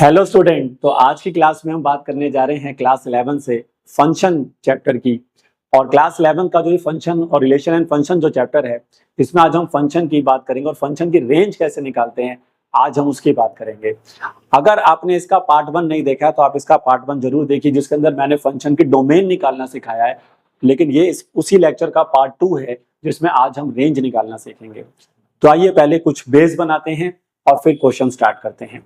Hello student. तो आज की क्लास में हम बात करने जा रहे हैं क्लास 11 से फंक्शन चैप्टर की। और क्लास 11 का जो फंक्शन और रिलेशन एंड फंक्शन जो चैप्टर है, इसमें आज हम फंक्शन की बात करेंगे और फंक्शन की रेंज कैसे निकालते हैं, आज हम उसकी बात करेंगे। अगर आपने इसका पार्ट 1 नहीं देखा है तो आप इसका पार्ट 1 जरूर देखिए, जिसके अंदर मैंने फंक्शन की डोमेन निकालना सिखाया है। लेकिन ये उसी लेक्चर का पार्ट 2 है जिसमें आज हम रेंज निकालना सीखेंगे। तो आइए पहले कुछ बेस बनाते हैं और फिर क्वेश्चन स्टार्ट करते हैं।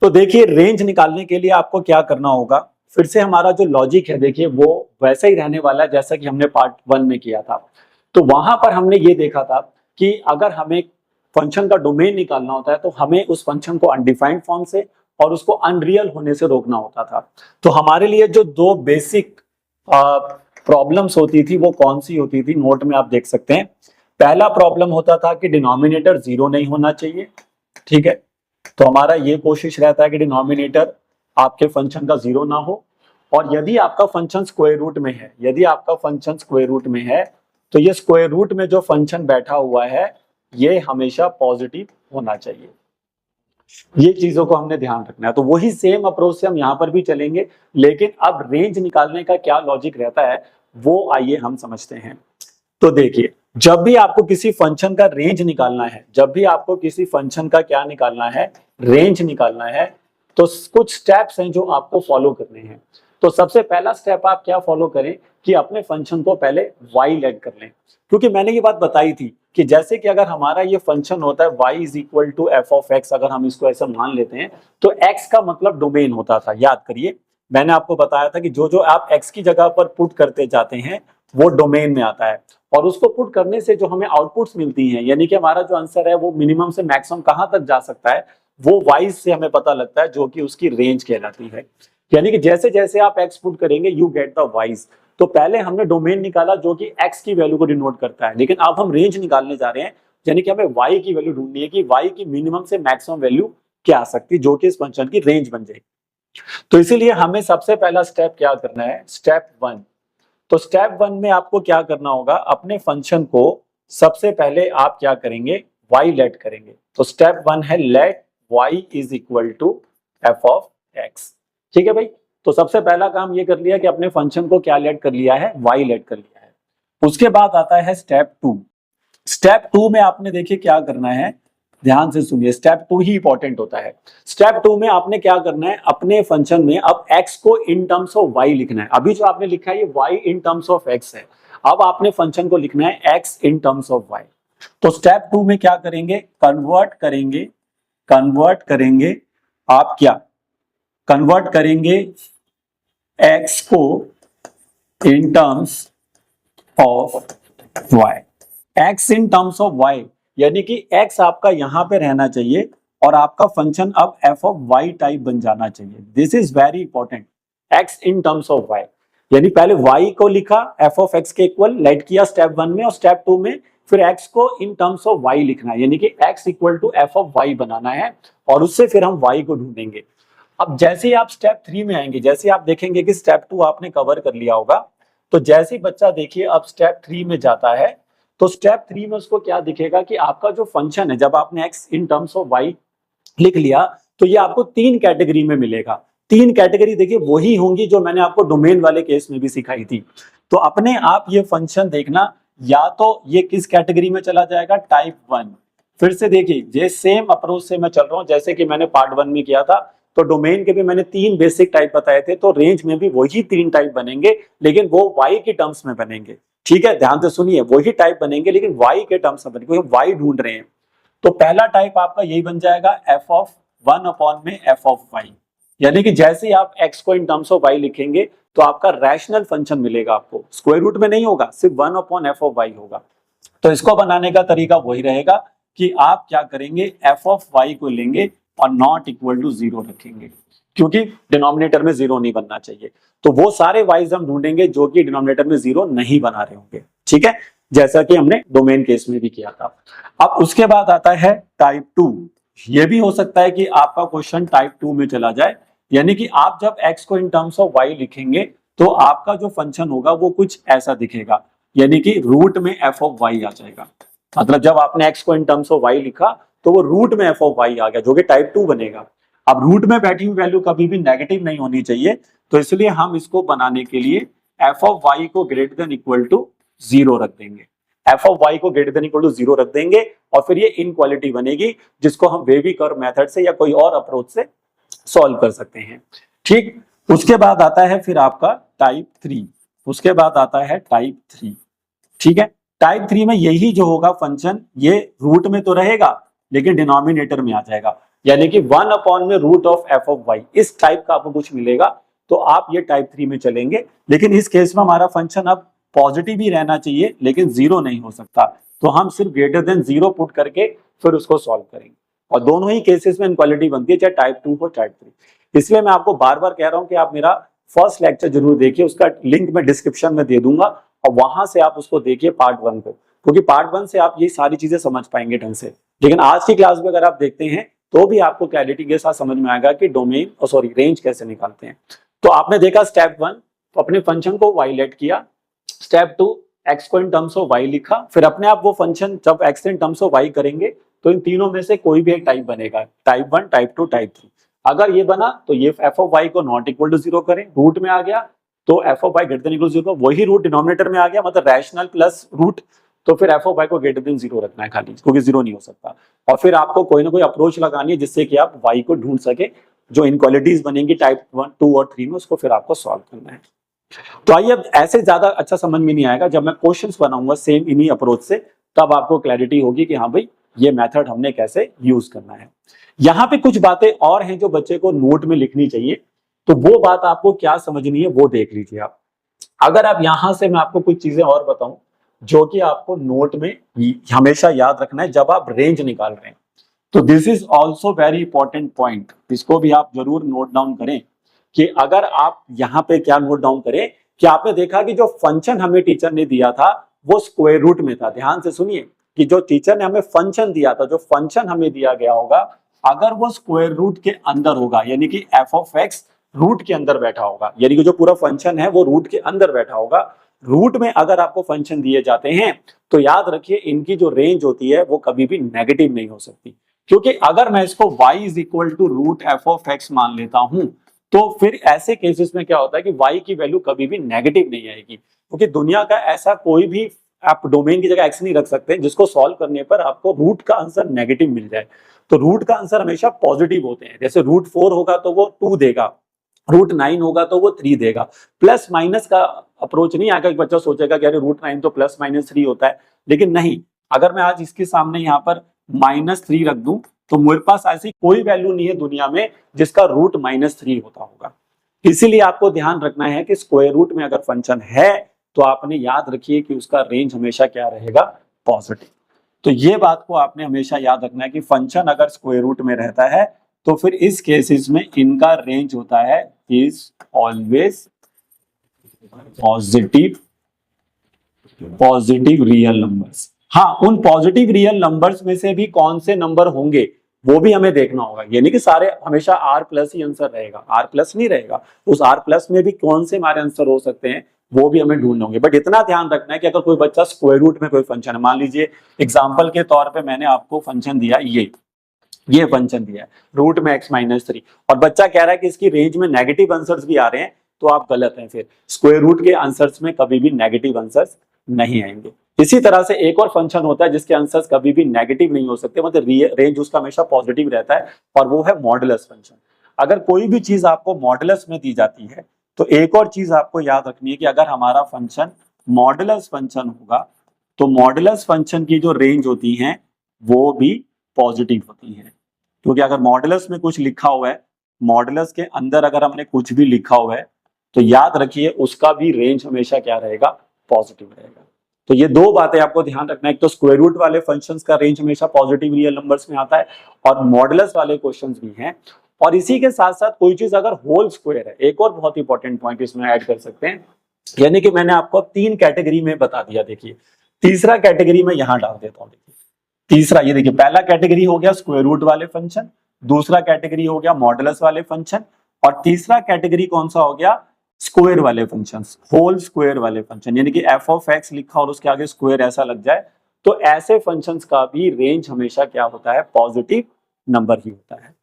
तो देखिए, रेंज निकालने के लिए आपको क्या करना होगा, फिर से हमारा जो लॉजिक है देखिए वो वैसा ही रहने वाला है जैसा कि हमने पार्ट 1 में किया था। तो वहां पर हमने ये देखा था कि अगर हमें फंक्शन का डोमेन निकालना होता है तो हमें उस फंक्शन को अनडिफाइंड फॉर्म से और उसको अनरियल होने से रोकना होता था। तो हमारे लिए जो दो बेसिक प्रॉब्लम्स होती थी वो कौन सी होती थी, नोट में आप देख सकते हैं। पहला प्रॉब्लम होता था कि डिनोमिनेटर 0 नहीं होना चाहिए, ठीक है। तो हमारा ये कोशिश रहता है कि डिनोमिनेटर आपके फंक्शन का 0 ना हो। और यदि आपका फंक्शन स्क्वायर रूट में है, यदि आपका फंक्शन स्क्वायर रूट में है तो ये स्क्वायर रूट में जो फंक्शन बैठा हुआ है ये हमेशा पॉजिटिव होना चाहिए। ये चीजों को हमने ध्यान रखना है। तो वही सेम अप्रोच से हम यहाँ पर भी चलेंगे, लेकिन अब रेंज निकालने का क्या लॉजिक रहता है वो आइए हम समझते हैं। तो देखिए, जब भी आपको किसी फंक्शन का रेंज निकालना है, जब भी आपको किसी फंक्शन का क्या निकालना है, रेंज निकालना है, तो कुछ स्टेप्स हैं जो आपको फॉलो करने हैं। तो सबसे पहला स्टेप आप क्या फॉलो करें कि अपने फंक्शन को पहले y लेट कर लें। क्योंकि मैंने ये बात बताई थी कि जैसे कि अगर हमारा ये फंक्शन होता है y is equal to f of x, अगर हम इसको ऐसा मान लेते हैं तो x का मतलब डोमेन होता था। याद करिए, मैंने आपको बताया था कि जो जो आप x की जगह पर पुट करते जाते हैं वो डोमेन में आता है। और उसको पुट करने से जो हमें आउटपुट्स मिलती हैं, यानी कि हमारा जो आंसर है वो मिनिमम से मैक्सिमम कहां तक जा सकता है, वो वाइज से हमें पता लगता है, जो कि उसकी रेंज कहलाती है। यानी कि जैसे जैसे आप एक्स पुट करेंगे यू गेट द वाइज। तो पहले हमने डोमेन निकाला जो कि एक्स की वैल्यू को डिनोट करता है, लेकिन अब हम रेंज निकालने जा रहे हैं, यानी कि हमें वाई की वैल्यू ढूंढनी है कि वाई की मिनिमम से मैक्सिमम वैल्यू क्या आ सकती है, जो कि इस फंक्शन की रेंज बन जाएगी। तो इसीलिए हमें सबसे पहला स्टेप क्या करना है, स्टेप 1। तो स्टेप 1 में आपको क्या करना होगा, अपने फंक्शन को सबसे पहले आप क्या करेंगे, y लेट करेंगे। तो स्टेप 1 है let y is equal to f of x. ठीक है भाई। तो सबसे पहला काम ये कर लिया कि अपने फंक्शन को क्या लेट कर लिया है, y लेट कर लिया है। उसके बाद आता है स्टेप 2। स्टेप 2 में आपने देखिए क्या करना है, ध्यान से सुनिए, स्टेप 2 ही इंपॉर्टेंट होता है। स्टेप 2 में आपने क्या करना है, अपने फंक्शन में अब x को इन टर्म्स ऑफ y लिखना है। अभी जो आपने लिखा है ये y in terms of x है, अब आपने फंक्शन को लिखना है x in terms of y। तो स्टेप 2 में क्या करेंगे, कन्वर्ट करेंगे आप क्या, कन्वर्ट करेंगे x को इन terms of y। x in terms of y यानी कि x आपका यहां पे रहना चाहिए और आपका फंक्शन अब f ऑफ y टाइप बन जाना चाहिए। This is very important, x in terms of y। यानी पहले y को लिखा f ऑफ x के इक्वल, लेट किया स्टेप 1 में, और स्टेप 2 में फिर x को इन टर्म्स ऑफ y लिखना है, यानी कि x equal to f of y बनाना है, और उससे फिर हम y को ढूंढेंगे। अब जैसे ही आप स्टेप 3 में आएंगे, जैसे आप देखेंगे कि स्टेप 2 आपने कवर कर लिया होगा, तो जैसे ही बच्चा देखिए अब स्टेप 3 में जाता है, तो स्टेप 3 में उसको क्या दिखेगा कि आपका जो फंक्शन है, जब आपने x in terms of y लिख लिया तो ये आपको 3 कैटेगरी में मिलेगा। 3 कैटेगरी देखिए वही होंगी जो मैंने आपको डोमेन वाले केस में भी सिखाई थी। तो अपने आप ये फंक्शन देखना, या तो ये किस कैटेगरी में चला जाएगा, टाइप 1। फिर से देखिए, ये सेम अप्रोच से मैं चल रहा हूं जैसे कि मैंने पार्ट 1 में किया था। तो डोमेन के भी मैंने 3 बेसिक टाइप बताए थे, तो रेंज में भी वही 3 टाइप बनेंगे, लेकिन वो y की टर्म्स में बनेंगे। ठीक है, ध्यान से सुनिए, वही टाइप बनेंगे लेकिन y के टर्म्स में बनेंगे, क्योंकि y ढूंढ रहे हैं। तो पहला टाइप आपका यही बन जाएगा, f ऑफ 1 अपॉन में f ऑफ y। यानी कि जैसे ही आप x को इन टर्म्स ऑफ y लिखेंगे तो आपका रैशनल फंक्शन मिलेगा, आपको स्क्वायर रूट में नहीं होगा, सिर्फ 1 अपॉन f ऑफ y होगा। तो इसको बनाने का तरीका वही रहेगा कि आप क्या करेंगे, f ऑफ y को लेंगे और नॉट इक्वल टू 0 रखेंगे, क्योंकि डिनोमिनेटर में 0 नहीं बनना चाहिए। तो वो सारे वाइज हम ढूंढेंगे जो कि डिनोमिनेटर में 0 नहीं बना रहे होंगे। ठीक है, जैसा कि हमने डोमेन केस में भी किया था। अब उसके बाद आता है टाइप 2। ये भी हो सकता है कि आपका क्वेश्चन टाइप 2 में चला जाए, यानी कि आप जब x को इन टर्म्स ऑफ y लिखेंगे तो आपका जो फंक्शन होगा वो कुछ ऐसा दिखेगा, यानी कि रूट में f ऑफ y आ जाएगा। मतलब जब आपने x को इन टर्म्स ऑफ y लिखा तो वो रूट में f ऑफ y आ गया, जो कि टाइप 2 बनेगा। अब रूट में बैठी हुई वैल्यू कभी भी नेगेटिव नहीं होनी चाहिए, तो इसलिए हम इसको बनाने के लिए एफ ऑफ वाई को ग्रेटर देन इक्वल टू 0 रख देंगे। एफ ऑफ वाई को ग्रेटर देन इक्वल टू 0 रख देंगे और फिर ये इनक्वालिटी बनेगी, जिसको हम वेवी कर्व मेथड से या कोई और अप्रोच से सॉल्व कर सकते हैं। ठीक, उसके बाद आता है फिर आपका टाइप 3, उसके बाद आता है टाइप 3। ठीक है, टाइप 3 में यही जो होगा फंक्शन, ये रूट में तो रहेगा लेकिन डिनोमिनेटर में आ जाएगा, यानी कि 1 अपॉन में root of f of y, इस टाइप का आपको कुछ मिलेगा। तो आप ये टाइप 3 में चलेंगे, लेकिन इस केस में हमारा फंक्शन अब पॉजिटिव ही रहना चाहिए लेकिन 0 नहीं हो सकता, तो हम सिर्फ ग्रेटर देन 0 पुट करके फिर उसको सॉल्व करेंगे। और दोनों ही केसेस में इनक्वालिटी बनती है, चाहे टाइप 2 हो टाइप 3। इसलिए मैं आपको बार बार कह रहा हूं कि आप मेरा फर्स्ट लेक्चर जरूर देखिए, उसका लिंक मैं डिस्क्रिप्शन में दे दूंगा और वहां से आप उसको देखिए पार्ट 1 को, क्योंकि पार्ट 1 से आप ये सारी चीजें समझ पाएंगे ढंग से। लेकिन आज की क्लास में अगर आप देखते हैं तो भी आपको क्लैरिटी के साथ समझ में आएगा कि डोमेन रेंज कैसे निकालते हैं। तो आपने देखा स्टेप 1, तो अपने फंक्शन को y लेट किया। स्टेप 2, x को इन टर्म्स ऑफ y लिखा, फिर अपने आप वो फंक्शन जब x in terms of y करेंगे तो इन तीनों में से कोई भी एक टाइप बनेगा, टाइप 1, टाइप 2, टाइप 3। अगर ये बना तो ये f ऑफ y को नॉट इक्वल टू 0 करें, रूट में आ गया तो f of y greater than equal to 0, वही रूट डिनोमिनेटर में आ गया, मतलब रैशनल प्लस रूट, तो फिर f ऑफ y को ग्रेटर देन 0 रखना है खाली, क्योंकि 0 नहीं हो सकता। और फिर आपको कोई ना कोई अप्रोच लगानी है जिससे कि आप y को ढूंढ सके, जो इनक्वालिटीज बनेंगी टाइप 1, 2 और 3 में, उसको फिर आपको सॉल्व करना है। तो आइए, अब ऐसे ज्यादा अच्छा समझ में नहीं आएगा, जब मैं क्वेश्चंस बनाऊंगा सेम इन्हीं अप्रोच से, तब आपको क्लैरिटी होगी कि हाँ भाई ये मेथड हमने कैसे यूज करना है। यहाँ पे कुछ बातें और हैं जो बच्चे को नोट में लिखनी चाहिए, तो वो बात आपको क्या समझनी है वो देख लीजिए आप। अगर आप यहां से मैं आपको कुछ चीजें और बताऊं जो कि आपको नोट में हमेशा याद रखना है जब आप रेंज निकाल रहे हैं, तो this is also very important point, इसको भी आप जरूर नोट डाउन करें। कि अगर आप यहाँ पे क्या नोट डाउन करें कि आपने देखा कि जो फंक्शन हमें टीचर ने दिया था वो स्क्वायर रूट में था। ध्यान से सुनिए कि जो टीचर ने हमें फंक्शन दिया था, जो फंक्शन हमें दिया गया होगा, अगर वो स्क्वायर रूट के अंदर होगा, यानी कि एफ ऑफ एक्स रूट के अंदर बैठा होगा, यानी कि जो पूरा फंक्शन है वो रूट के अंदर बैठा होगा। रूट में अगर आपको फंक्शन दिए जाते हैं तो याद रखिए इनकी जो रेंज होती है वो कभी भी नेगेटिव नहीं हो सकती, क्योंकि अगर मैं इसको y is equal to root f of x मान लेता हूं तो फिर ऐसे केसेस में क्या होता है कि y की वैल्यू कभी भी नेगेटिव नहीं आएगी, क्योंकि दुनिया का ऐसा कोई भी आप डोमेन की जगह x नहीं रख सकते जिसको सॉल्व करने पर आपको रूट का आंसर नेगेटिव मिल जाए। तो रूट का आंसर हमेशा पॉजिटिव होते हैं, जैसे रूट 4 होगा तो वो 2 देगा, रूट 9 होगा तो वो 3 देगा। प्लस माइनस का अप्रोच नहीं आएगा, एक बच्चा सोचेगा कि अरे रूट 9 तो प्लस माइनस 3 होता है, लेकिन नहीं, अगर मैं आज इसके सामने यहाँ पर -3 रख दूं तो मेरे पास ऐसी कोई वैल्यू नहीं है दुनिया में जिसका रूट -3 होता होगा। इसीलिए आपको ध्यान रखना है कि स्क्वायर रूट में अगर फंक्शन है तो आपने याद रखिए कि उसका रेंज हमेशा क्या रहेगा, पॉजिटिव। तो ये बात को आपने हमेशा याद रखना है कि फंक्शन अगर स्क्वायर रूट में रहता है तो फिर इस केसेस में इनका रेंज होता है is always positive real numbers. हाँ, उन पॉजिटिव रियल नंबर्स में से भी कौन से नंबर होंगे वो भी हमें देखना होगा, यानी कि सारे हमेशा r प्लस ही आंसर रहेगा, r प्लस नहीं रहेगा, उस r प्लस में भी कौन से हमारे आंसर हो सकते हैं वो भी हमें ढूंढने होंगे। बट इतना ध्यान रखना है कि अगर कोई बच्चा स्क्वायर रूट में कोई फंक्शन है, मान लीजिए एग्जाम्पल के तौर पर मैंने आपको फंक्शन दिया, ये फंक्शन दिया है रूट में x-3, और बच्चा कह रहा है कि इसकी रेंज में नेगेटिव आंसर्स भी आ रहे हैं, तो आप गलत हैं। फिर स्क्वायर रूट के आंसर्स में कभी भी नेगेटिव आंसर्स नहीं आएंगे। इसी तरह से एक और फंक्शन होता है जिसके आंसर्स कभी भी नेगेटिव नहीं हो सकते, मतलब रेंज उसका हमेशा पॉजिटिव रहता है, और वो है मॉडुलस फंक्शन। अगर कोई भी चीज आपको मॉडुलस में दी जाती है तो एक और चीज आपको याद रखनी है कि अगर हमारा फंक्शन मॉडुलस फंक्शन होगा तो मॉडुलस फंक्शन की जो रेंज होती है वो भी पॉजिटिव होती है, क्योंकि अगर मॉडुलस में कुछ लिखा हुआ है, मॉडुलस के अंदर अगर हमने कुछ भी लिखा हुआ है तो याद रखिए उसका भी रेंज हमेशा क्या रहेगा, पॉजिटिव रहेगा। तो ये दो बातें आपको ध्यान रखना है, एक तो स्क्वायर रूट वाले फंक्शंस का रेंज हमेशा पॉजिटिव रियल नंबर्स में आता है, और मॉडुलस वाले क्वेश्चंस भी हैं। और इसी के साथ साथ कोई चीज अगर होल स्क्वायर है, एक और बहुत इंपॉर्टेंट पॉइंट इसमें ऐड कर सकते हैं, यानी कि मैंने आपको 3 कैटेगरी में बता दिया। देखिए तीसरा कैटेगरी में यहां डाल देता हूं। देखिए तीसरा, ये देखिए पहला कैटेगरी हो गया स्क्वायर रूट वाले फंक्शन, दूसरा कैटेगरी हो गया मॉडुलस वाले फंक्शन, और तीसरा कैटेगरी कौन सा हो गया, स्क्वायर वाले फंक्शंस, होल स्क्वायर वाले फंक्शन, यानी कि एफ ऑफ एक्स लिखा और उसके आगे स्क्वायर ऐसा लग जाए, तो ऐसे फंक्शंस का भी रेंज हमेशा क्या होता है, पॉजिटिव नंबर ही होता है।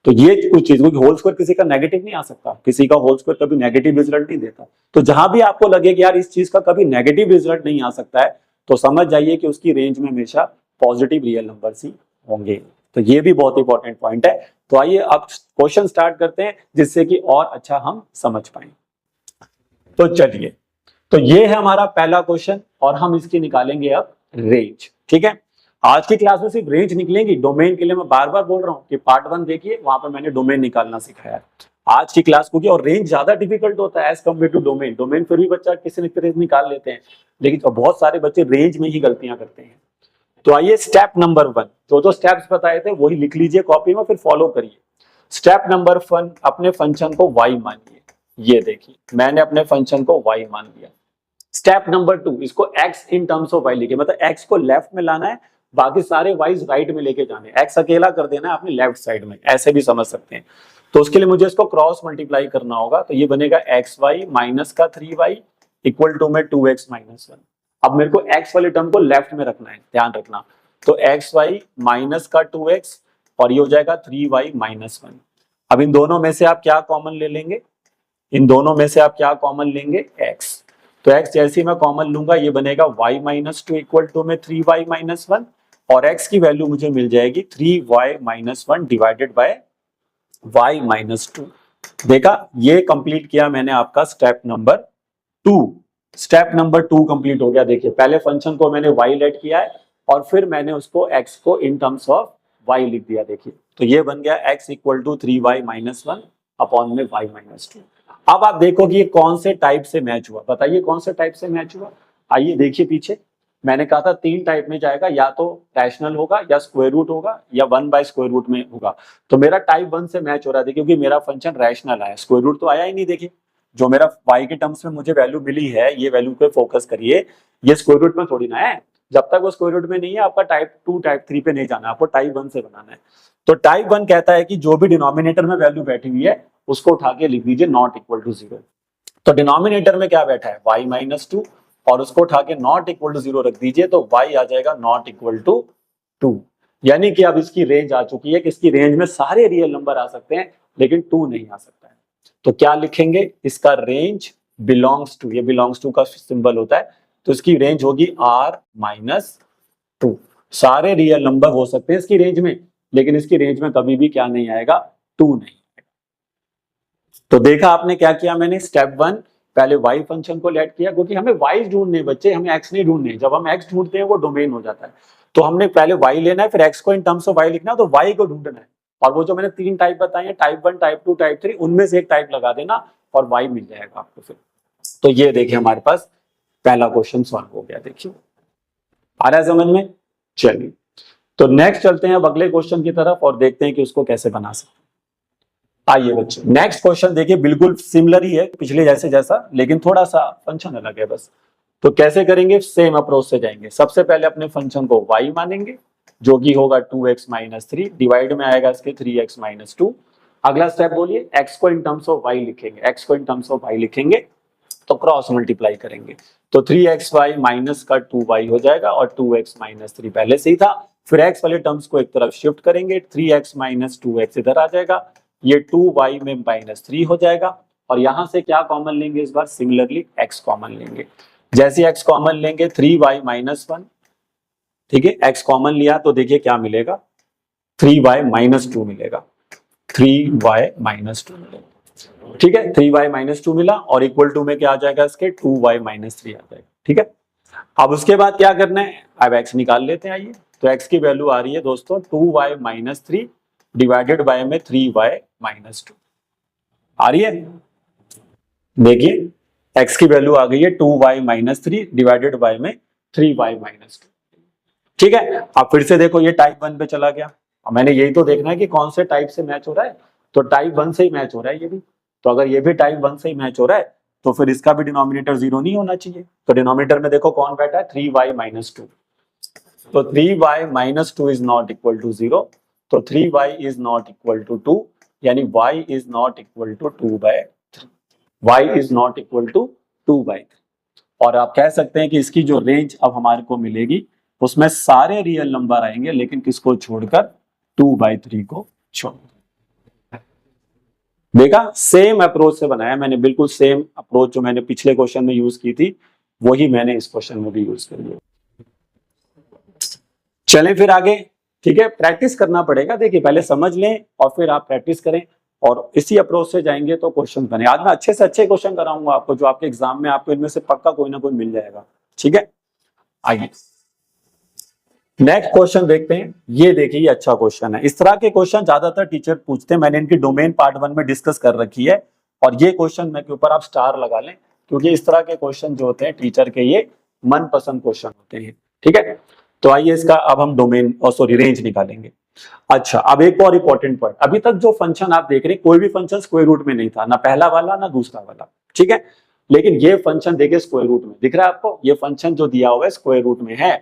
तो ये कुछ चीज, क्योंकि होल स्क्वायर किसी का नेगेटिव नहीं आ सकता, किसी का होल स्क्वायर कभी नेगेटिव रिजल्ट नहीं देता। तो जहां भी आपको लगे कि यार इस चीज का कभी नेगेटिव रिजल्ट नहीं आ सकता है, तो समझ जाइए कि उसकी रेंज में हमेशा पॉजिटिव रियल नंबर्स ही होंगे। तो ये भी बहुत इंपॉर्टेंट पॉइंट है। तो आइए अब क्वेश्चन स्टार्ट करते हैं, जिससे कि और अच्छा हम समझ पाए। तो चलिए, तो ये है हमारा पहला क्वेश्चन और हम इसकी निकालेंगे अब रेंज। ठीक है, आज की क्लास में सिर्फ रेंज निकलेंगी, डोमेन के लिए मैं बार बार बोल रहा हूँ कि पार्ट 1 देखिए, वहां पर मैंने डोमेन निकालना सिखाया है। आज की क्लास को, और रेंज ज्यादा डिफिकल्ट होता है as compare to domain. Domain फिर भी बच्चा किसी न किसी निकाल लेते हैं, लेकिन बहुत सारे बच्चे रेंज में ही गलतियां करते हैं। तो आइए स्टेप नंबर 1, जो स्टेप्स बताए थे वही लिख लीजिए कॉपी में, फिर फॉलो करिए। स्टेप नंबर 1, अपने फंक्शन को y मानिए। ये देखिए, मैंने अपने फंक्शन को y मान लिया। स्टेप नंबर 2, इसको x in terms of y लिखिए, मतलब x को लेफ्ट में लाना है, बाकी सारे y's राइट में लेके जाने, x अकेला कर देना है अपने लेफ्ट साइड में, ऐसे भी समझ सकते हैं। तो उसके लिए मुझे इसको क्रॉस मल्टीप्लाई करना होगा, तो ये बनेगा xy माइनस का 3y इक्वल टू में 2x माइनस 1। अब मेरे को x वाले टर्म को लेफ्ट में रखना है, ध्यान रखना। तो xy माइनस का 2x और ये हो जाएगा 3y माइनस 1। अब इन दोनों में से आप क्या कॉमन ले लेंगे, इन दोनों में से आप क्या कॉमन लेंगे, x। तो x जैसे मैं कॉमन लूंगा, ये बनेगा y माइनस 2 इक्वल टू में 3y माइनस 1, और x की वैल्यू मुझे मिल जाएगी 3y minus 1 divided by y minus 2। देखा, ये कंप्लीट किया मैंने आपका step number 2। Step number 2 complete हो गया। देखिए, पहले फंक्शन को मैंने y लेट किया है और फिर मैंने उसको x को इन टर्म्स ऑफ y लिख दिया। देखिए, तो ये बन गया x equal to 3y minus 1 upon में y माइनस 2। अब आप देखो कि ये कौन से टाइप से मैच हुआ, बताइए कौन से टाइप से मैच हुआ। आइए देखिए, पीछे मैंने कहा था 3 टाइप में जाएगा, या तो रैशनल होगा, या स्क्वायर रूट होगा, या 1 बाय स्क्वायर रूट में होगा। तो मेरा टाइप 1 से मैच हो रहा था, क्योंकि मेरा फंक्शन रैशनल आया, स्क्वायर रूट तो आया ही नहीं। देखिए, जो मेरा y के टर्म्स में मुझे वैल्यू मिली है, ये वैल्यू पे फोकस करिए, ये स्क्वायर रूट में थोड़ी ना है। जब तक वो स्क्वायर रूट में नहीं है, आपका टाइप 2 टाइप 3 पे नहीं जाना, आपको टाइप 1 से बनाना है। तो टाइप 1 कहता है कि जो भी डिनोमिनेटर में वैल्यू बैठी हुई है, उसको उठा के लिख दीजिए नॉट इक्वल टू 0। तो डिनोमिनेटर में क्या बैठा है, y माइनस 2, और उसको उठा के नॉट इक्वल टू 0 रख दीजिए, तो y आ जाएगा नॉट इक्वल टू 2। यानी कि अब इसकी रेंज आ चुकी है कि इसकी रेंज में सारे रियल नंबर आ सकते हैं, लेकिन 2 नहीं आ सकता है। तो क्या लिखेंगे, इसका रेंज बिलोंग्स टू, ये बिलोंग्स टू का सिंबल होता है, तो इसकी रेंज होगी r माइनस 2। सारे रियल नंबर हो सकते हैं इसकी रेंज में, लेकिन इसकी रेंज में कभी भी क्या नहीं आएगा, 2 नहीं। तो देखा आपने क्या किया, मैंने स्टेप 1 पहले y फंक्शन को लेट किया, क्योंकि हमें y ढूंढने बच्चे, हमें x नहीं ढूंढने। जब हम x ढूंढते हैं वो डोमेन हो जाता है। तो हमने पहले y लेना है, फिर x को इन टर्म्स ऑफ y लिखना है, तो y को ढूंढना है। और वो जो मैंने 3 टाइप बताए हैं, टाइप 1, टाइप 2, टाइप 3, उनमें से एक टाइप लगा देना और y मिल जाएगा आपको फिर। तो ये देखिए, हमारे पास पहला क्वेश्चन सॉल्व हो गया। देखिए, आ रहा है समझ में। चलिए, तो नेक्स्ट चलते हैं अब अगले क्वेश्चन की तरफ और देखते हैं कि उसको कैसे बना सकते हैं। आइए बच्चों, नेक्स्ट क्वेश्चन देखिए, बिल्कुल सिमिलर ही है पिछले जैसा, लेकिन थोड़ा सा फंक्शन अलग है बस। तो कैसे करेंगे, सेम अप्रोच से जाएंगे। सबसे पहले अपने फंक्शन को y मानेंगे, जो कि होगा 2x माइनस 3, डिवाइड में आएगा इसके 3x माइनस 2। अगला स्टेप बोलिए, x को इन टर्म्स ऑफ y लिखेंगे, x को इन टर्म्स ऑफ y लिखेंगे, तो क्रॉस मल्टीप्लाई करेंगे, तो 3xy माइनस का 2y हो जाएगा, और 2x माइनस 3 पहले से ही था। फिर x वाले टर्म्स को एक तरफ शिफ्ट करेंगे, 3x माइनस 2x इधर आ जाएगा, ये 2y में माइनस 3 हो जाएगा, और यहां से क्या कॉमन लेंगे इस बार, सिमिलरली x कॉमन लेंगे। जैसे x कॉमन लेंगे 3y माइनस 1, ठीक है, x कॉमन लिया तो देखिए क्या मिलेगा, 3y माइनस 2 मिलेगा, 3y माइनस 2 मिलेगा। ठीक है, 3y माइनस 2 मिला, और इक्वल टू में क्या आ जाएगा इसके, 2y माइनस 3 आ जाएगा। ठीक है, अब उसके बाद क्या करना है, अब x निकाल लेते हैं। आइए, तो x की वैल्यू आ रही है दोस्तों 2y माइनस 3 डिवाइडेड बाय में 3y माइनस 2 आ रही है। देखिए, x की वैल्यू आ गई है 2y माइनस 3 डिवाइडेड बाय में 3y माइनस 2। ठीक है, अब फिर से देखो, ये टाइप 1 पे चला गया। अब मैंने यही तो देखना है कि कौन से टाइप से मैच हो रहा है, तो टाइप 1 से ही मैच हो रहा है ये भी। तो अगर ये भी टाइप 1 से ही मैच हो रहा है, तो फिर इसका भी डिनोमिनेटर 0 नहीं होना चाहिए। तो डिनोमिनेटर में देखो कौन बैठा है, 3y माइनस 2। तो 3y minus 2 is not equal to 0, तो 3y is not equal to 2, यानी y is not equal to 2/3, y is not equal to 2/3। और आप कह सकते हैं कि इसकी जो रेंज अब हमारे को मिलेगी, उसमें सारे रियल नंबर आएंगे, लेकिन किसको छोड़कर, 2/3 को छोड़। देखा, सेम अप्रोच से बनाया मैंने, बिल्कुल सेम अप्रोच जो मैंने पिछले क्वेश्चन में यूज की थी वही मैंने इस क्वेश्चन में भी यूज करी है। चलें फिर आगे, ठीक है, प्रैक्टिस करना पड़ेगा। देखिए पहले समझ लें और फिर आप प्रैक्टिस करें और इसी अप्रोच से जाएंगे तो क्वेश्चन बने। आज मैं अच्छे से अच्छे क्वेश्चन कराऊंगा आपको, जो आपके एग्जाम में आपको इनमें से पक्का कोई ना कोई मिल जाएगा। ठीक है, आइए नेक्स्ट क्वेश्चन देखते हैं। ये देखिए, ये अच्छा क्वेश्चन है। इस तरह के क्वेश्चन ज्यादातर टीचर पूछते हैं, मैंने इनकी डोमेन पार्ट 1 में डिस्कस कर रखी है। और ये क्वेश्चन में के ऊपर आप स्टार लगा लें, क्योंकि इस तरह के क्वेश्चन जो होते हैं टीचर के ये मनपसंद क्वेश्चन होते हैं। ठीक है, तो आइए इसका अब हम डोमेन और सॉरी रेंज निकालेंगे। अच्छा, अब एक और इंपॉर्टेंट पॉइंट, अभी तक जो फंक्शन आप देख रहे हैं कोई भी फंक्शन स्क्वायर रूट में नहीं था, ना पहला वाला ना दूसरा वाला। ठीक है, लेकिन ये फंक्शन देखिए स्क्वायर रूट में दिख रहा है आपको, ये फंक्शन जो दिया हुआ है स्क्वायर रूट में है।